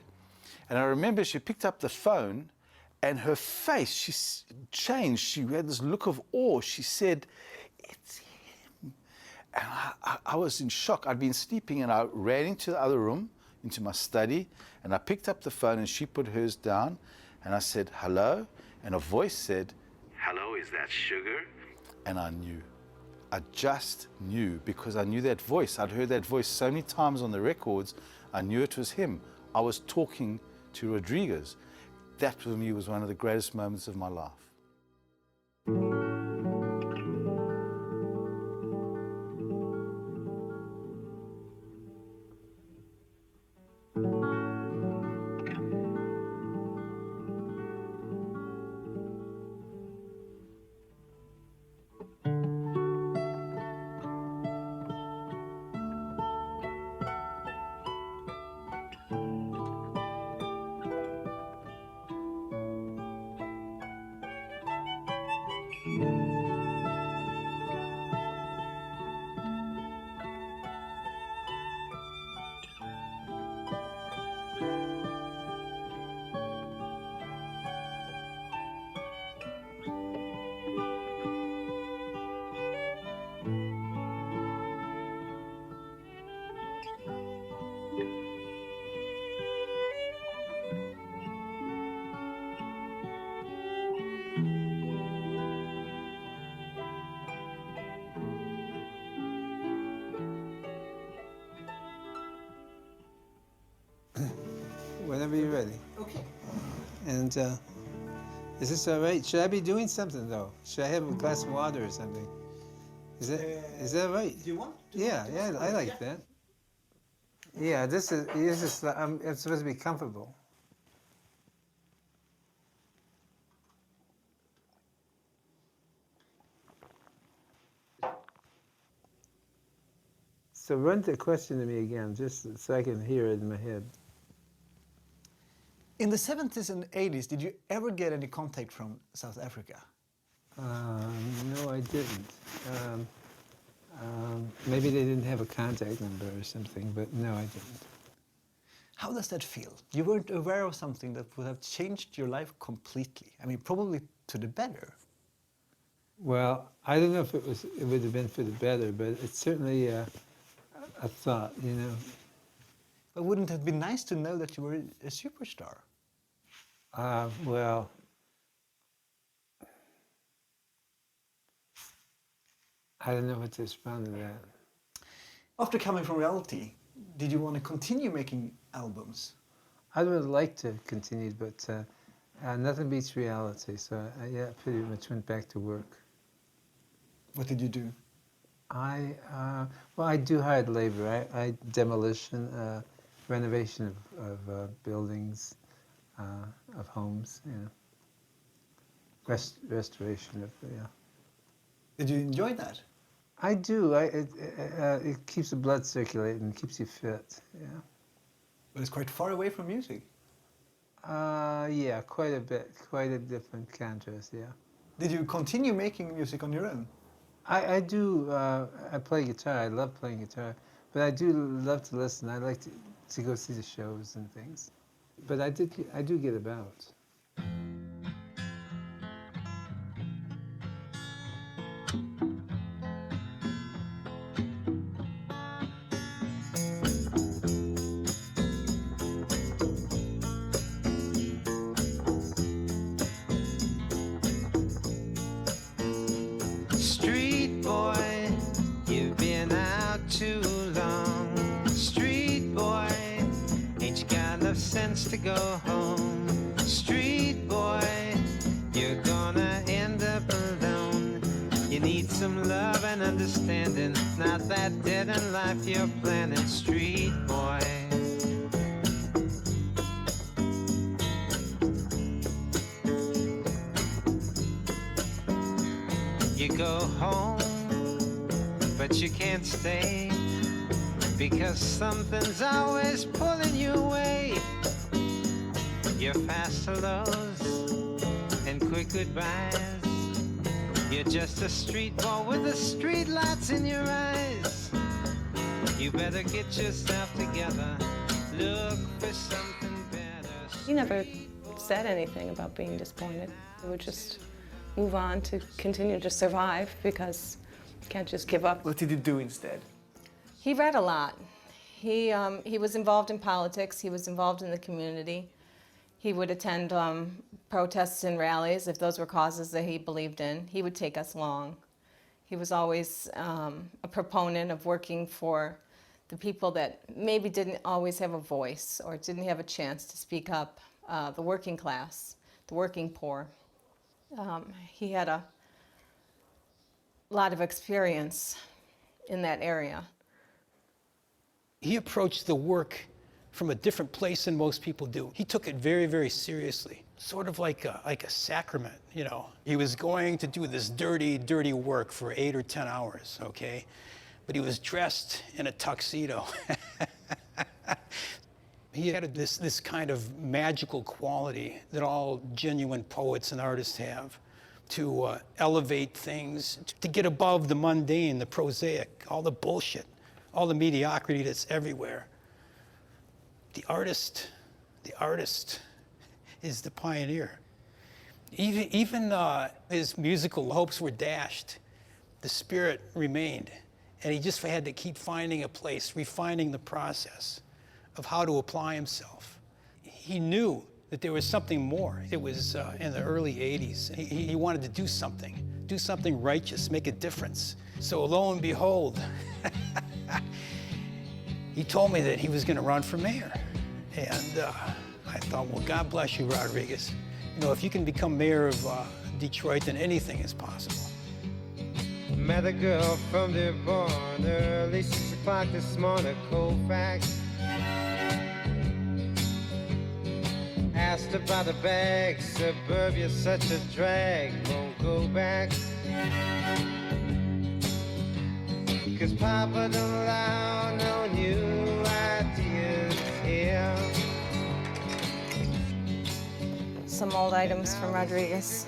And I remember she picked up the phone, and her face, she changed. She had this look of awe. She said, "It's him." And I was in shock. I'd been sleeping, and I ran into the other room, into my study, and I picked up the phone, and she put hers down, and I said, "Hello?" And a voice said, "Hello, is that Sugar?" And I knew. I just knew, because I knew that voice. I'd heard that voice so many times on the records. I knew it was him. I was talking to Rodriguez. That for me was one of the greatest moments of my life. Whenever you're ready. Okay. And is this all right? Should I be doing something though? Should I have a glass of water or something? Is that right? Do you want? Yeah, I like that. Yeah, this is I'm supposed to be comfortable. So run the question to me again, just so I can hear it in my head. In the 70s and 80s, did you ever get any contact from South Africa? No, I didn't. Maybe they didn't have a contact number or something, but no, I didn't. How does that feel? You weren't aware of something that would have changed your life completely. I mean, probably to the better. Well, I don't know if it would have been for the better, but it certainly a thought, you know. But wouldn't it have been nice to know that you were a superstar? Well, I don't know what to respond to that. After coming from reality, did you want to continue making albums? I would like to continue, but nothing beats reality, so yeah, pretty much went back to work. What did you do? Well, I do hired labor. I demolition, renovation of buildings, of homes, you know. Restoration of, yeah. Did you enjoy that? I do. It keeps the blood circulating, keeps you fit, yeah. But it's quite far away from music. Yeah, quite a bit, quite a different contrast, yeah. Did you continue making music on your own? I do, I play guitar, I love playing guitar, but I do love to listen. I like to go see the shows and things. But I do get about. Street boy, you've been out too long. Street boy, ain't you got enough sense to go home? Street boy, you're gonna end up alone. You need some love and understanding, not that dead in life you're planning. Street boy. You go home, but you can't stay, because something's always pulling you away. Your fast hellos and quick goodbyes. You're just a street boy with the street lights in your eyes. You better get yourself together, look for something better. He never said anything about being disappointed. He would just move on to continue to survive, because you can't just give up. What did you do instead? He read a lot. He was involved in politics. He was involved in the community. He would attend protests and rallies if those were causes that he believed in. He would take us along. He was always a proponent of working for the people that maybe didn't always have a voice or didn't have a chance to speak up, the working class, the working poor. He had a lot of experience in that area. He approached the work from a different place than most people do. He took it very, very seriously, sort of like a sacrament, you know. He was going to do this dirty, dirty work for 8 or 10 hours, okay? But he was dressed in a tuxedo. He had this kind of magical quality that all genuine poets and artists have, to elevate things, to get above the mundane, the prosaic, all the bullshit, all the mediocrity that's everywhere. The artist is the pioneer. Even his musical hopes were dashed. The spirit remained, and he just had to keep finding a place, refining the process of how to apply himself. He knew that there was something more. It was in the early 80s. He wanted to do something righteous, make a difference. So lo and behold, he told me that he was going to run for mayor. And I thought, well, God bless you, Rodriguez. You know, if you can become mayor of Detroit, then anything is possible. Met a girl from Dearborn early 6 o'clock this morning, Colfax. Asked about a bag, suburbia's such a drag, won't go back. 'Cause Papa don't allow no new ideas here. Some old items from Rodriguez.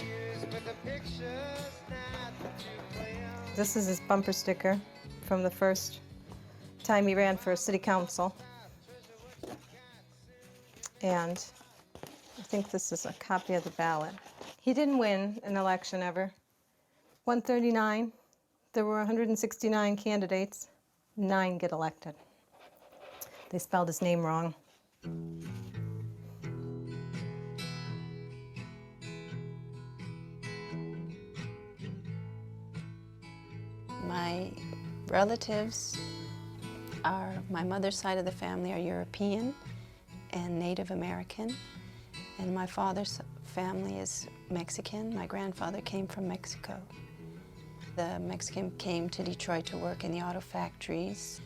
This is his bumper sticker from the first time he ran for city council. And I think this is a copy of the ballot. He didn't win an election ever. 139, there were 169 candidates. 9 get elected. They spelled his name wrong. My relatives are, my mother's side of the family are European and Native American, and my father's family is Mexican. My grandfather came from Mexico. The Mexican came to Detroit to work in the auto factories.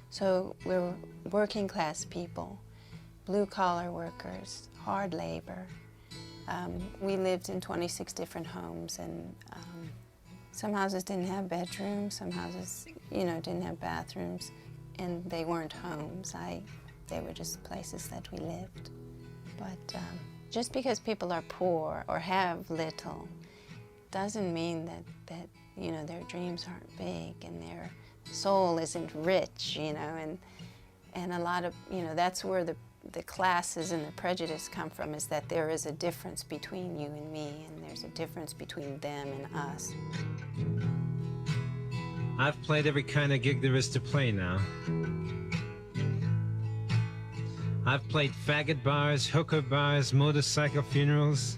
So we were working class people, blue collar workers, hard labor. We lived in 26 different homes, and some houses didn't have bedrooms, some houses, you know, didn't have bathrooms, and they weren't homes. They were just places that we lived. But just because people are poor or have little doesn't mean that you know, their dreams aren't big and their soul isn't rich, you know, and a lot of, you know, that's where the classes and the prejudice come from, is that there is a difference between you and me, and there's a difference between them and us. I've played every kind of gig there is to play now. I've played faggot bars, hooker bars, motorcycle funerals,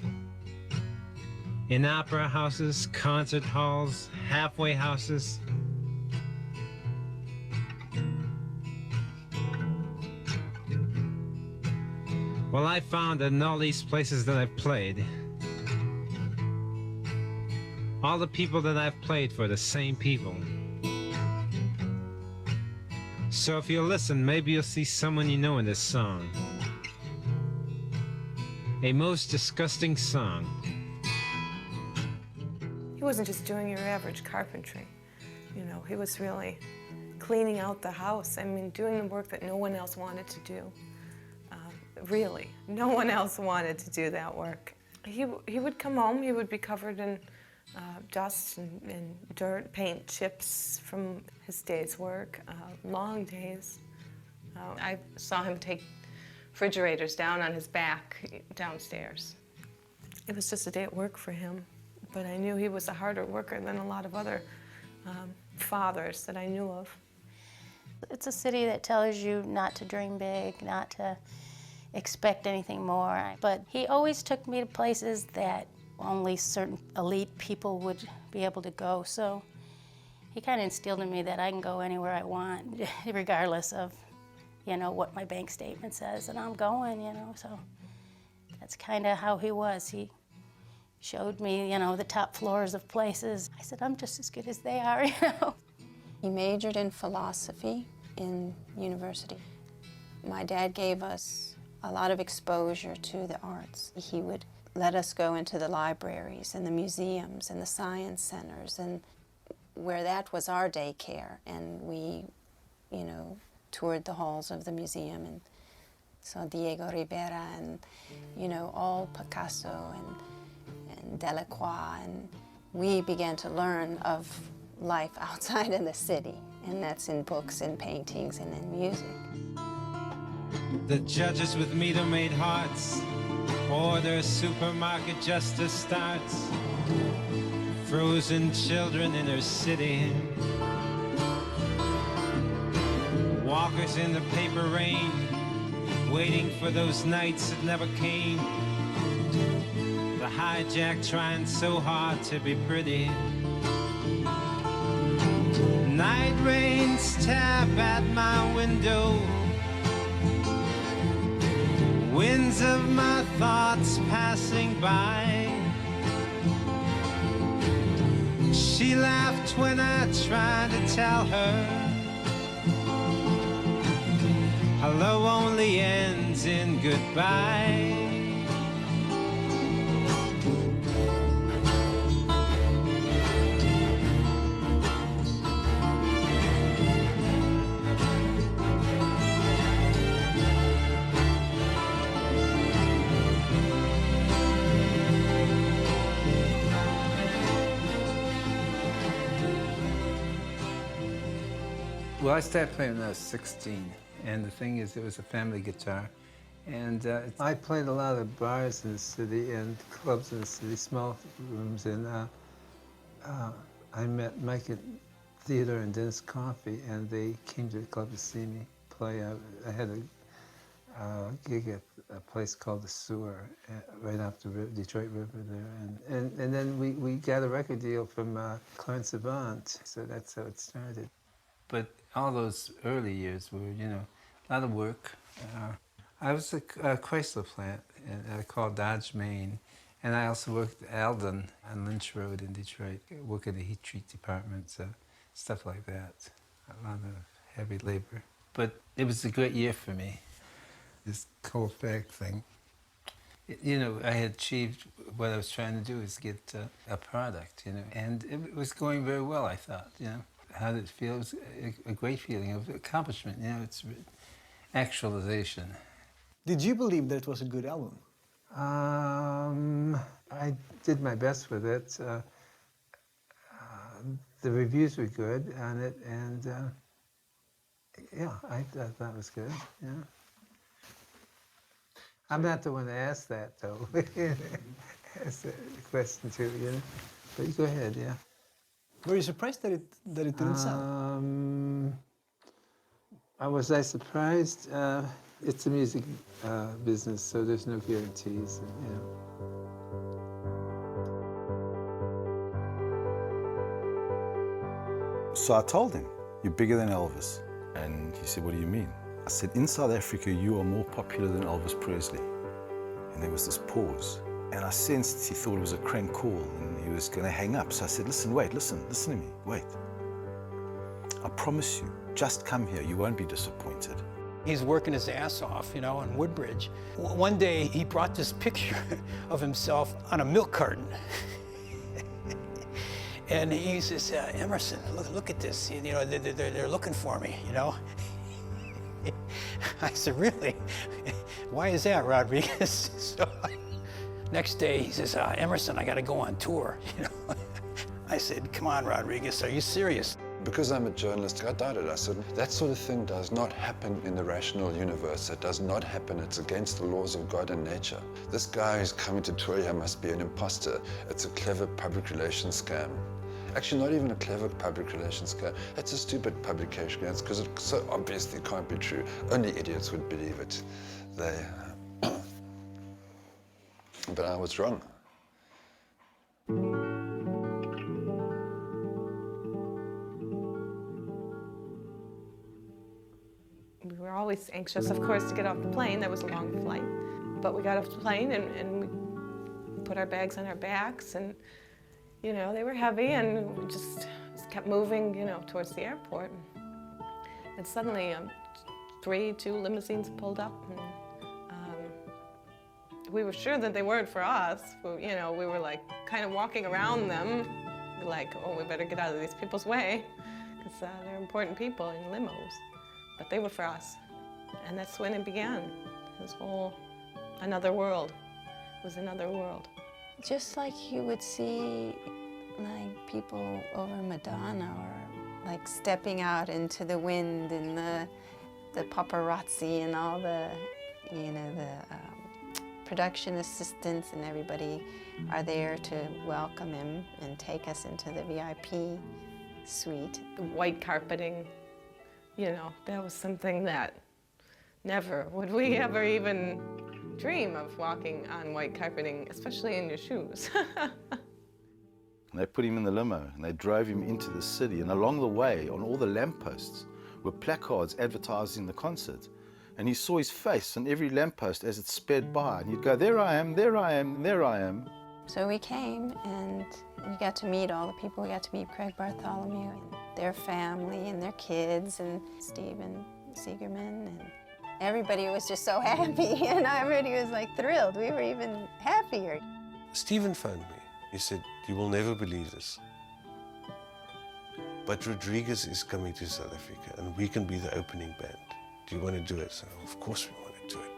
in opera houses, concert halls, halfway houses. Well, I found that in all these places that I've played, all the people that I've played for are the same people. So if you listen, maybe you'll see someone you know in this song. A most disgusting song. He wasn't just doing your average carpentry. You know, he was really cleaning out the house. I mean, doing the work that no one else wanted to do. Really, no one else wanted to do that work. He would come home, he would be covered in dust and dirt, paint chips from his day's work, long days. I saw him take refrigerators down on his back downstairs. It was just a day at work for him, but I knew he was a harder worker than a lot of other fathers that I knew of. It's a city that tells you not to dream big, not to expect anything more. But he always took me to places that only certain elite people would be able to go. So he kind of instilled in me that I can go anywhere I want, regardless of, you know, what my bank statement says, and I'm going, you know. So that's kind of how he was. He showed me, you know, the top floors of places. I said, I'm just as good as they are, you know. He majored in philosophy in university. My dad gave us a lot of exposure to the arts. He would let us go into the libraries and the museums and the science centers, and where that was our daycare, and we, you know, toured the halls of the museum and saw Diego Rivera and, you know, all Picasso and Delacroix, and we began to learn of life outside of the city, and that's in books and paintings and in music. The judges with meter-made hearts, or their supermarket justice starts. Frozen children in her city, walkers in the paper rain, waiting for those nights that never came. The hijack trying so hard to be pretty. Night rains tap at my window, winds of my thoughts passing by. She laughed when I tried to tell her hello only ends in goodbye. Well, I started playing when I was 16, and the thing is, it was a family guitar. And I played a lot of bars in the city and clubs in the city, small rooms, and I met Mike Theodore and Dennis Coffey, and they came to the club to see me play. I had a gig at a place called The Sewer, right off the Detroit River there. And then we got a record deal from Clarence Avant, so that's how it started. But all those early years were, you know, a lot of work. I was at a Chrysler plant called Dodge, Maine, and I also worked at Alden on Lynch Road in Detroit, working the heat treat department, so stuff like that. A lot of heavy labor. But it was a great year for me, this cold fact thing. You know, I had achieved what I was trying to do, is get a product, you know, and it was going very well, I thought, you know. How did it feel? It was a great feeling of accomplishment, you know, it's actualization. Did you believe that it was a good album? I did my best with it. The reviews were good on it, and yeah, I thought that was good, yeah. I'm not the one to ask that, though. Ask the question too, you know. But you go ahead, yeah. Were you surprised that it didn't sell? Was I surprised? It's a music business, so there's no guarantees, you know. So I told him, "You're bigger than Elvis." And he said, "What do you mean?" I said, "In South Africa, you are more popular than Elvis Presley." And there was this pause. And I sensed he thought it was a crank call and he was going to hang up. So I said, "Listen, wait, listen to me, wait. I promise you, just come here, you won't be disappointed." He's working his ass off, you know, in Woodbridge. One day he brought this picture of himself on a milk carton. And he says, "Emerson, look at this, you know, they're looking for me, you know." I said, "Really? Why is that, Rodriguez?" So next day he says, "Emerson, I gotta go on tour," you know. I said, "Come on, Rodriguez, are you serious?" Because I'm a journalist, I doubted. I said, that sort of thing does not happen in the rational universe. It does not happen. It's against the laws of God and nature. This guy who's coming to tour here must be an imposter. It's a clever public relations scam. Actually, not even a clever public relations scam. It's a stupid publication scam because it so obviously can't be true. Only idiots would believe it. But I was wrong. We were always anxious, of course, to get off the plane. That was a long flight. But we got off the plane and we put our bags on our backs, and, you know, they were heavy, and we just kept moving, you know, towards the airport. And suddenly, two limousines pulled up, and we were sure that they weren't for us. But, you know, we were like kind of walking around them, like, oh, we better get out of these people's way, because they're important people in limos. But they were for us. And that's when it began. This whole another world. It was another world. Just like you would see like people over Madonna, or like stepping out into the wind, and the paparazzi and all the, you know, the production assistants and everybody are there to welcome him and take us into the VIP suite. The white carpeting, you know, that was something that never would we ever even dream of, walking on white carpeting, especially in your shoes. And they put him in the limo and they drove him into the city, and along the way, on all the lampposts, were placards advertising the concert. And he saw his face on every lamppost as it sped by, and he'd go, "There I am, there I am, there I am." So we came and we got to meet all the people. We got to meet Craig Bartholomew and their family and their kids, and Steven Siegerman, and everybody was just so happy, and everybody was like thrilled. We were even happier. Steven phoned me. He said, "You will never believe this, but Rodriguez is coming to South Africa and we can be the opening band. Do you want to do it?" So, of course we want to do it.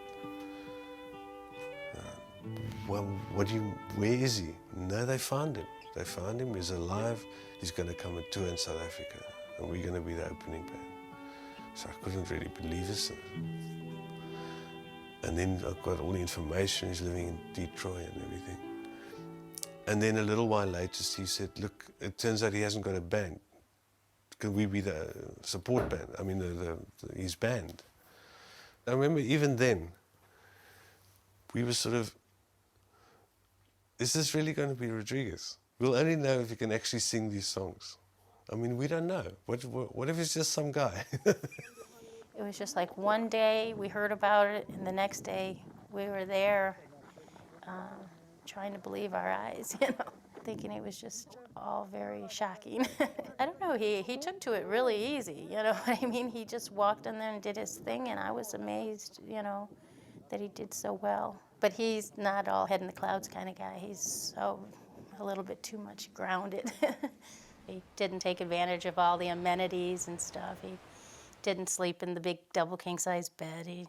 Well, where is he? No, they found him. They found him, he's alive. He's going to come and tour in South Africa, and we're going to be the opening band. So I couldn't really believe this. And then I got all the information. He's living in Detroit and everything. And then a little while later, Steve said, "Look, it turns out he hasn't got a band. can we be the support band? I mean, his band. I remember even then, we were sort of, is this really going to be Rodriguez? We'll only know if he can actually sing these songs. I mean, we don't know. What if it's just some guy? It was just like one day we heard about it, and the next day we were there trying to believe our eyes, you know, thinking it was just all very shocking. I don't know, he took to it really easy, you know what I mean? He just walked in there and did his thing, and I was amazed, you know, that he did so well. But he's not all head in the clouds kind of guy. He's so a little bit too much grounded. He didn't take advantage of all the amenities and stuff. He didn't sleep in the big double king-size bed. He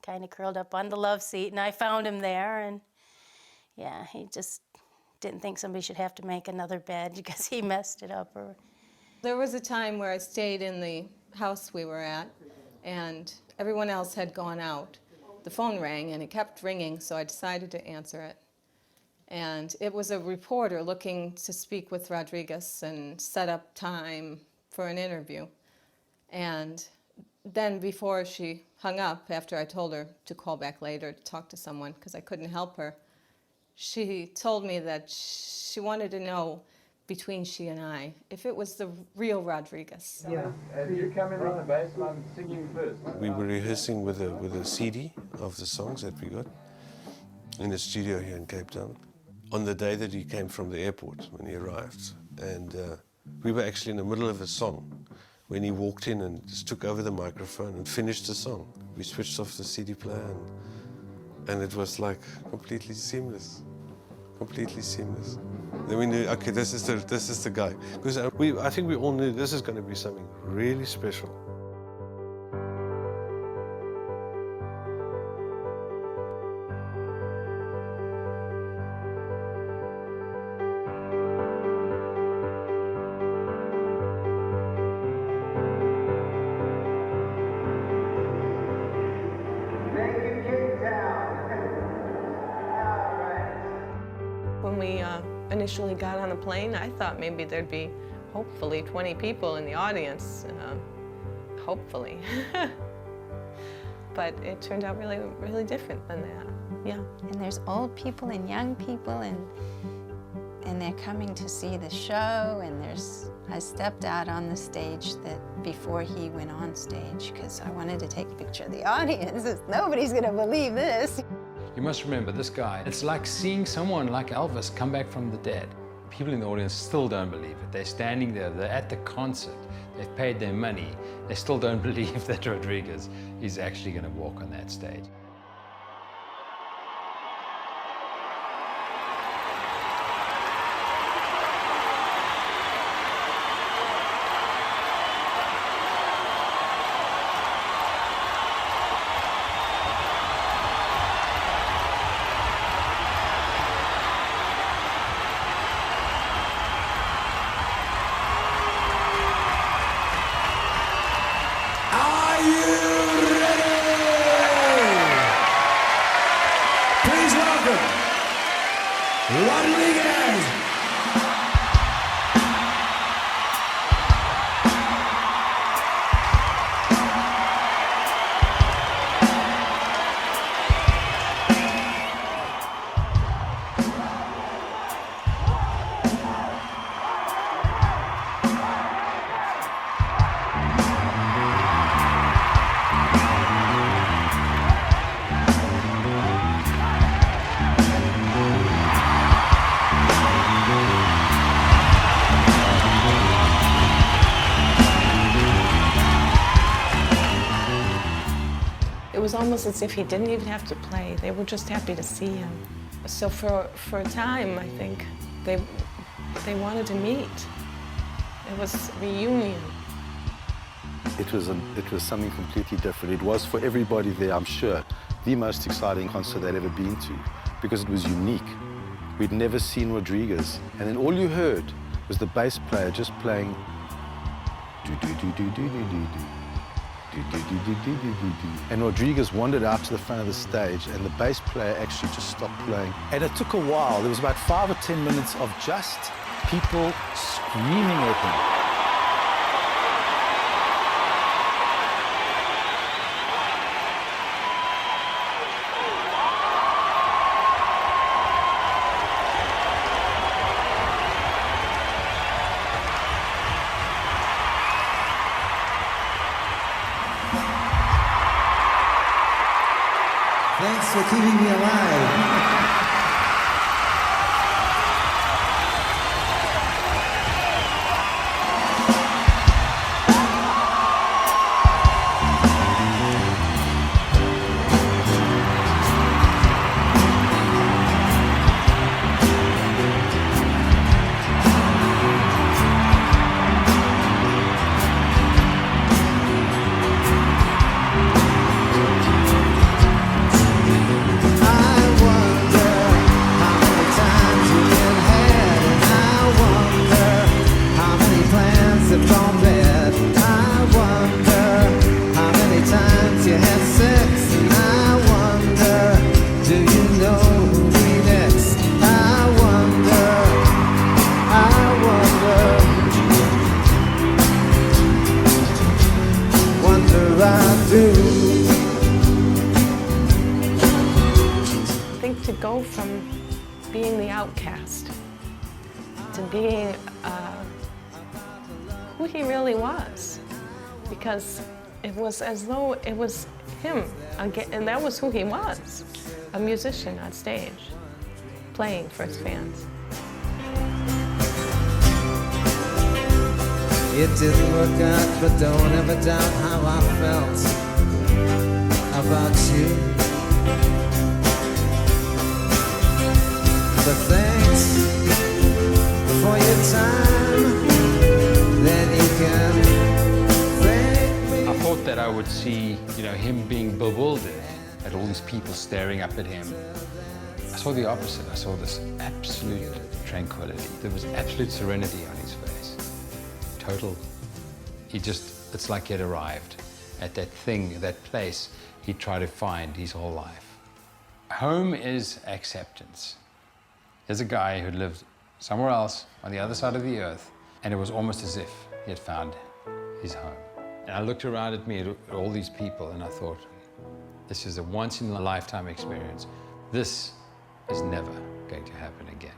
kind of curled up on the love seat, and I found him there, and yeah, he just didn't think somebody should have to make another bed because he messed it up. There was a time where I stayed in the house we were at, and everyone else had gone out. The phone rang, and it kept ringing, so I decided to answer it. And it was a reporter looking to speak with Rodriguez and set up time for an interview. And then before she hung up, after I told her to call back later to talk to someone because I couldn't help her, she told me that she wanted to know between she and I if it was the real Rodriguez. Yeah. You come in on the bass and I'm singing first. We were rehearsing with a CD of the songs that we got in the studio here in Cape Town on the day that he came from the airport when he arrived. And we were actually in the middle of a song when he walked in and just took over the microphone and finished the song. We switched off the CD player and it was like completely seamless. Completely seamless. Then we knew, okay, this is the guy. Because I think we all knew this is going to be something really special. When we initially got on the plane, I thought maybe there'd be, hopefully, 20 people in the audience. Hopefully. But it turned out really, really different than that. Yeah. And there's old people and young people, and they're coming to see the show. And I stepped out on the stage before he went on stage because I wanted to take a picture of the audience. Nobody's going to believe this. You must remember, this guy, it's like seeing someone like Elvis come back from the dead. People in the audience still don't believe it. They're standing there, they're at the concert, they've paid their money, they still don't believe that Rodriguez is actually going to walk on that stage. Are you ready? Please welcome Rodriguez. It was almost as if he didn't even have to play. They were just happy to see him. So for a time, I think, they wanted to meet. It was a reunion. It was something completely different. It was for everybody there, I'm sure, the most exciting concert they'd ever been to because it was unique. We'd never seen Rodriguez. And then all you heard was the bass player just playing do-do-do-do-do-do-do-do. And Rodriguez wandered out to the front of the stage and the bass player actually just stopped playing. And it took a while. There was about 5 or 10 minutes of just people screaming at him. Thanks for keeping me alive. I think to go from being the outcast to being who he really was, because it was as though it was him again, and that was who he was, a musician on stage, playing for his fans. It didn't work out, but don't ever doubt how I felt about you. But thanks for your time, then you can thank me. I thought that I would see, him being bewildered at all these people staring up at him. I saw the opposite. I saw this absolute tranquility. There was absolute serenity on his face. Total. It's like he had arrived at that thing, that place he tried to find his whole life. Home is acceptance. There's a guy who lived somewhere else on the other side of the earth, and it was almost as if he had found his home. And I looked around at me, at all these people, and I thought, this is a once-in-a-lifetime experience. This is never going to happen again.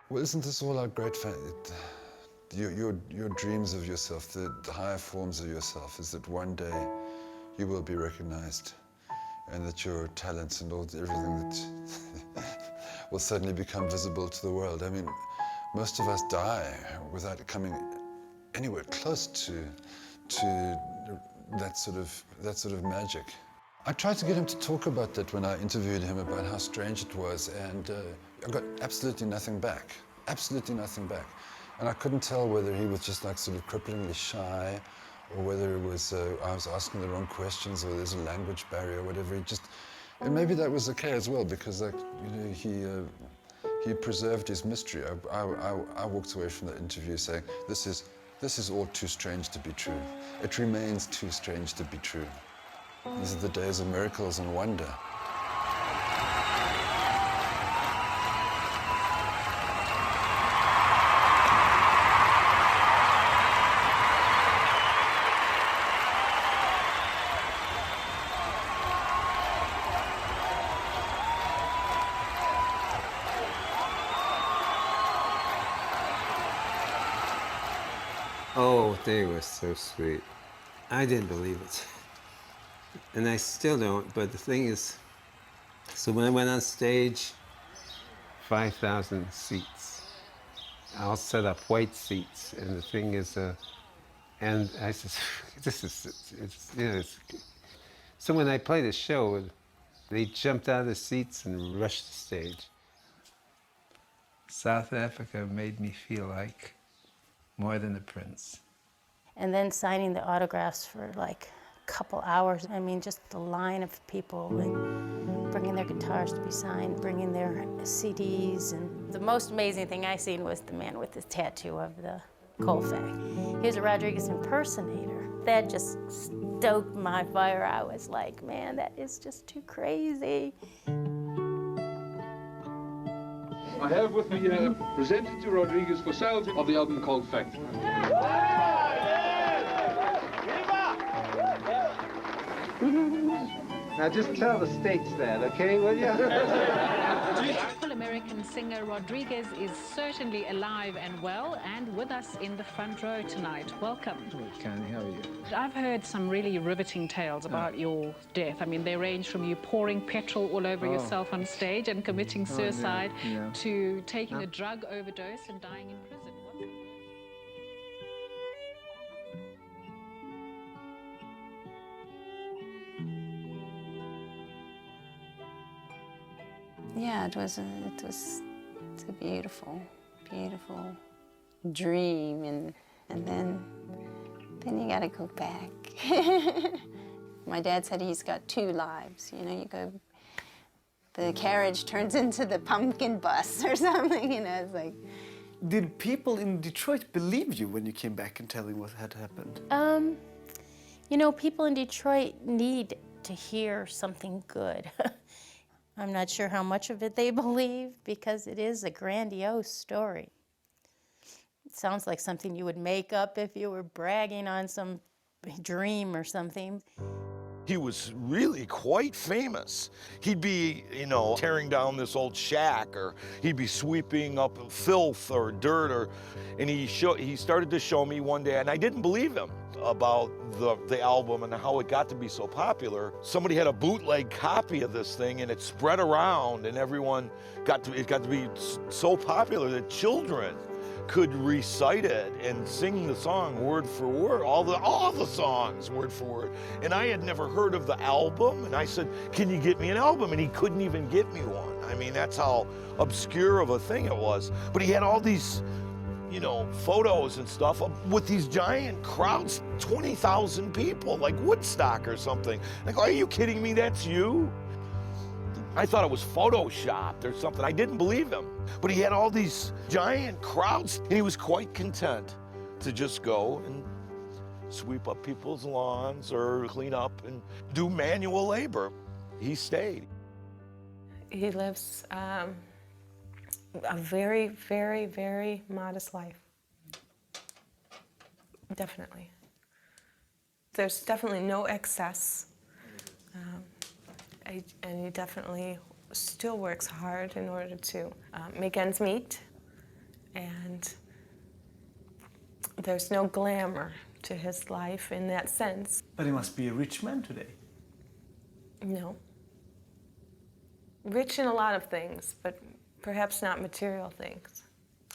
Well, isn't this all our great your dreams of yourself, the higher forms of yourself, is that one day you will be recognized and that your talents and everything that will suddenly become visible to the world. I mean, most of us die without coming anywhere close to that sort of magic. I tried to get him to talk about that when I interviewed him about how strange it was, and I got absolutely nothing back. Absolutely nothing back. And I couldn't tell whether he was just like sort of cripplingly shy, or whether it was I was asking the wrong questions, or there's a language barrier, or whatever. And maybe that was okay as well, because he preserved his mystery. I walked away from that interview saying, this is all too strange to be true. It remains too strange to be true. These are the days of miracles and wonder. Oh, they were so sweet. I didn't believe it. And I still don't, but the thing is, so when I went on stage, 5,000 seats. I'll set up white seats, and the thing is, and I said, so when I played a show, they jumped out of the seats and rushed the stage. South Africa made me feel like more than a prince. and then signing the autographs for like a couple hours. I mean, just the line of people and bringing their guitars to be signed, bringing their CDs. And the most amazing thing I seen was the man with the tattoo of the Colfax. He was a Rodriguez impersonator. That just stoked my fire. I was like, man, that is just too crazy. I have with me presented to Rodriguez for sale of the album called Fact. Now just tell the States that, okay, will you? American singer Rodriguez is certainly alive and well and with us in the front row tonight. Welcome. Connie, how are you? I've heard some really riveting tales about your death. I mean, they range from you pouring petrol all over yourself on stage and committing suicide to taking a drug overdose and dying in prison. Yeah, it was a beautiful, beautiful dream, and then you gotta go back. My dad said he's got 2 lives. You know, you go, the carriage turns into the pumpkin bus or something. You know, it's like. Did people in Detroit believe you when you came back and telling what had happened? You know, people in Detroit need to hear something good. I'm not sure how much of it they believe because it is a grandiose story. It sounds like something you would make up if you were bragging on some dream or something. He was really quite famous. He'd be, you know, tearing down this old shack, or he'd be sweeping up filth or dirt, and he started to show me one day, and I didn't believe him about the album and how it got to be so popular. Somebody had a bootleg copy of this thing, and it spread around, and everyone got to be so popular that children could recite it and sing the song word for word, all the songs word for word. And I had never heard of the album, and I said, can you get me an album? And he couldn't even get me one. I mean, that's how obscure of a thing it was. But he had all these, you know, photos and stuff with these giant crowds, 20,000 people, like Woodstock or something. Like, are you kidding me? That's you? I thought it was photoshopped or something. I didn't believe him. But he had all these giant crowds, and he was quite content to just go and sweep up people's lawns or clean up and do manual labor. He stayed. He lives a very, very, very modest life. Definitely. There's definitely no excess. And he definitely still works hard in order to make ends meet. And there's no glamour to his life in that sense. But he must be a rich man today. No. Rich in a lot of things, but perhaps not material things.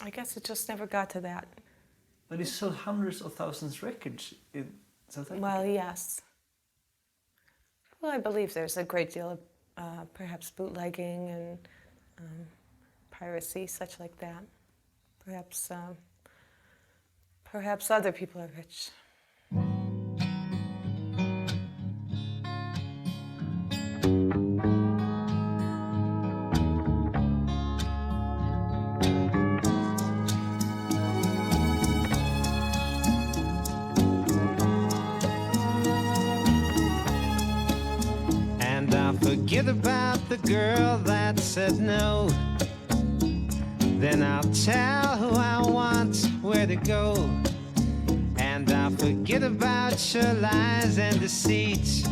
I guess it just never got to that. But he sold hundreds of thousands of records in South Africa. Well, yes. Well, I believe there's a great deal of perhaps bootlegging and piracy, such like that. Perhaps other people are rich. Forget about the girl that said no. Then I'll tell who I want where to go. And I'll forget about your lies and deceit,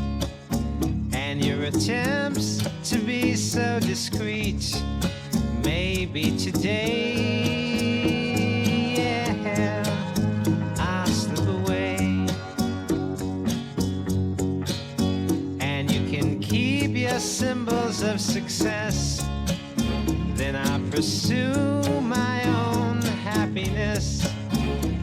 and your attempts to be so discreet. Maybe today, yeah, I'll slip away. And you can keep your symbols of success. Then I'll pursue my own happiness.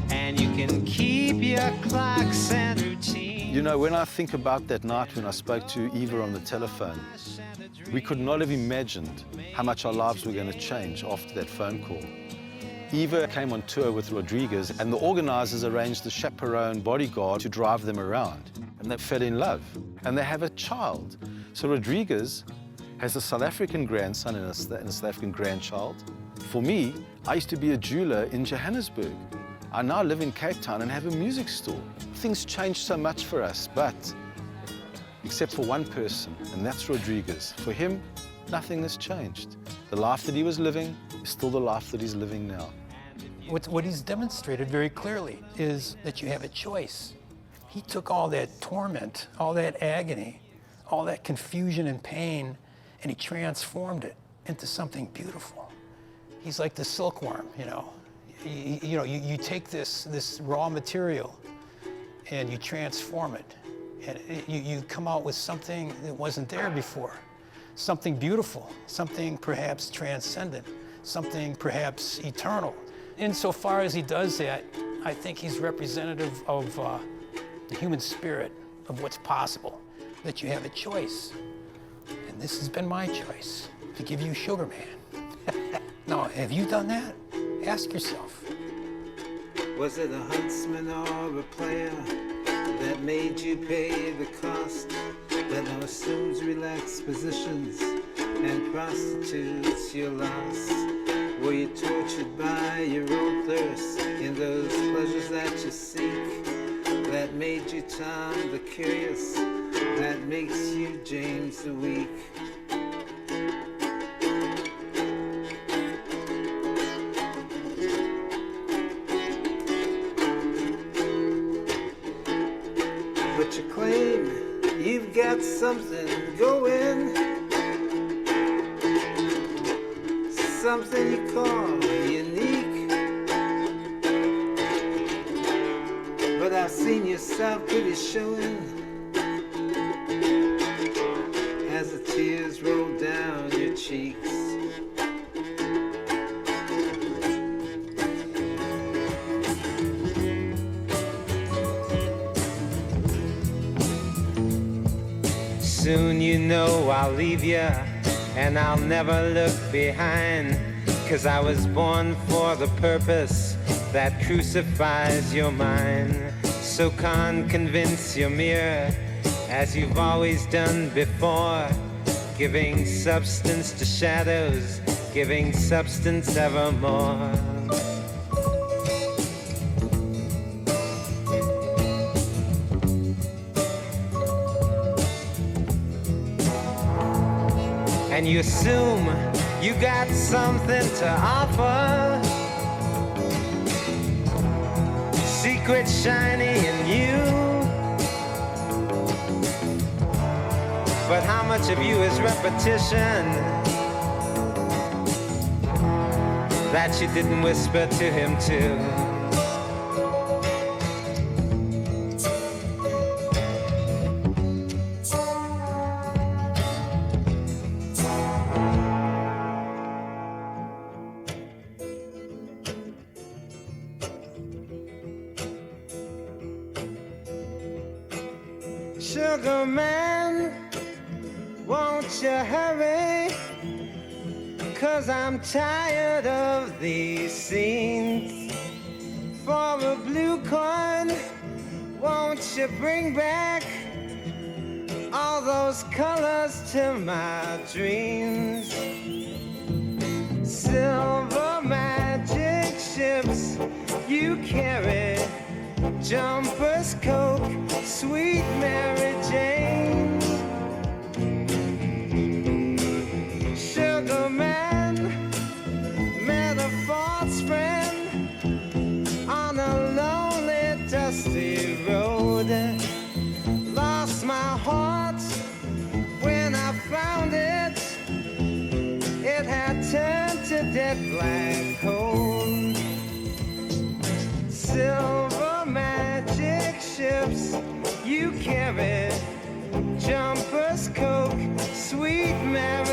And you can keep your clocks and routine. You know, when I think about that night when I spoke to Eva on the telephone, we could not have imagined how much our lives were going to change after that phone call. Eva came on tour with Rodriguez, and the organizers arranged a chaperone bodyguard to drive them around. And they fell in love, and they have a child. So Rodriguez has a South African grandson and a South African grandchild. For me, I used to be a jeweler in Johannesburg. I now live in Cape Town and have a music store. Things changed so much for us, but except for one person, and that's Rodriguez. For him, nothing has changed. The life that he was living is still the life that he's living now. What he's demonstrated very clearly is that you have a choice. He took all that torment, all that agony, all that confusion and pain, and he transformed it into something beautiful. He's like the silkworm, you know. You take this raw material and you transform it, and you come out with something that wasn't there before. Something beautiful, something perhaps transcendent, something perhaps eternal. Insofar as he does that, I think he's representative of the human spirit, of what's possible, that you have a choice. And this has been my choice, to give you Sugar Man. Now, have you done that? Ask yourself. Was it a huntsman or a player that made you pay the cost, that now assumes relaxed positions and prostitutes your loss? Were you tortured by your own thirst in those pleasures that you seek, that made you Tom the Curious, that makes you James the Weak? But you claim you've got something going, something you call unique. But I've seen yourself pretty showing as the tears roll down your cheeks. Soon you know I'll leave you, and I'll never look behind, 'cause I was born for the purpose that crucifies your mind. So convince your mirror, as you've always done before, giving substance to shadows, giving substance evermore. And you assume you got something to offer, secret shiny in you. But how much of you is repetition that you didn't whisper to him too? Sugar man, won't you hurry? 'Cause I'm tired of these scenes. For a blue coin, won't you bring back all those colors to my dreams? Silver magic ships you carry, jumpers, Coke, sweet Mary Jane. Sugar man, met a false friend on a lonely, dusty road. Lost my heart when I found it. It had turned to dead black coal. Silver magic ships you carry, jumpers, Coke, sweet Mary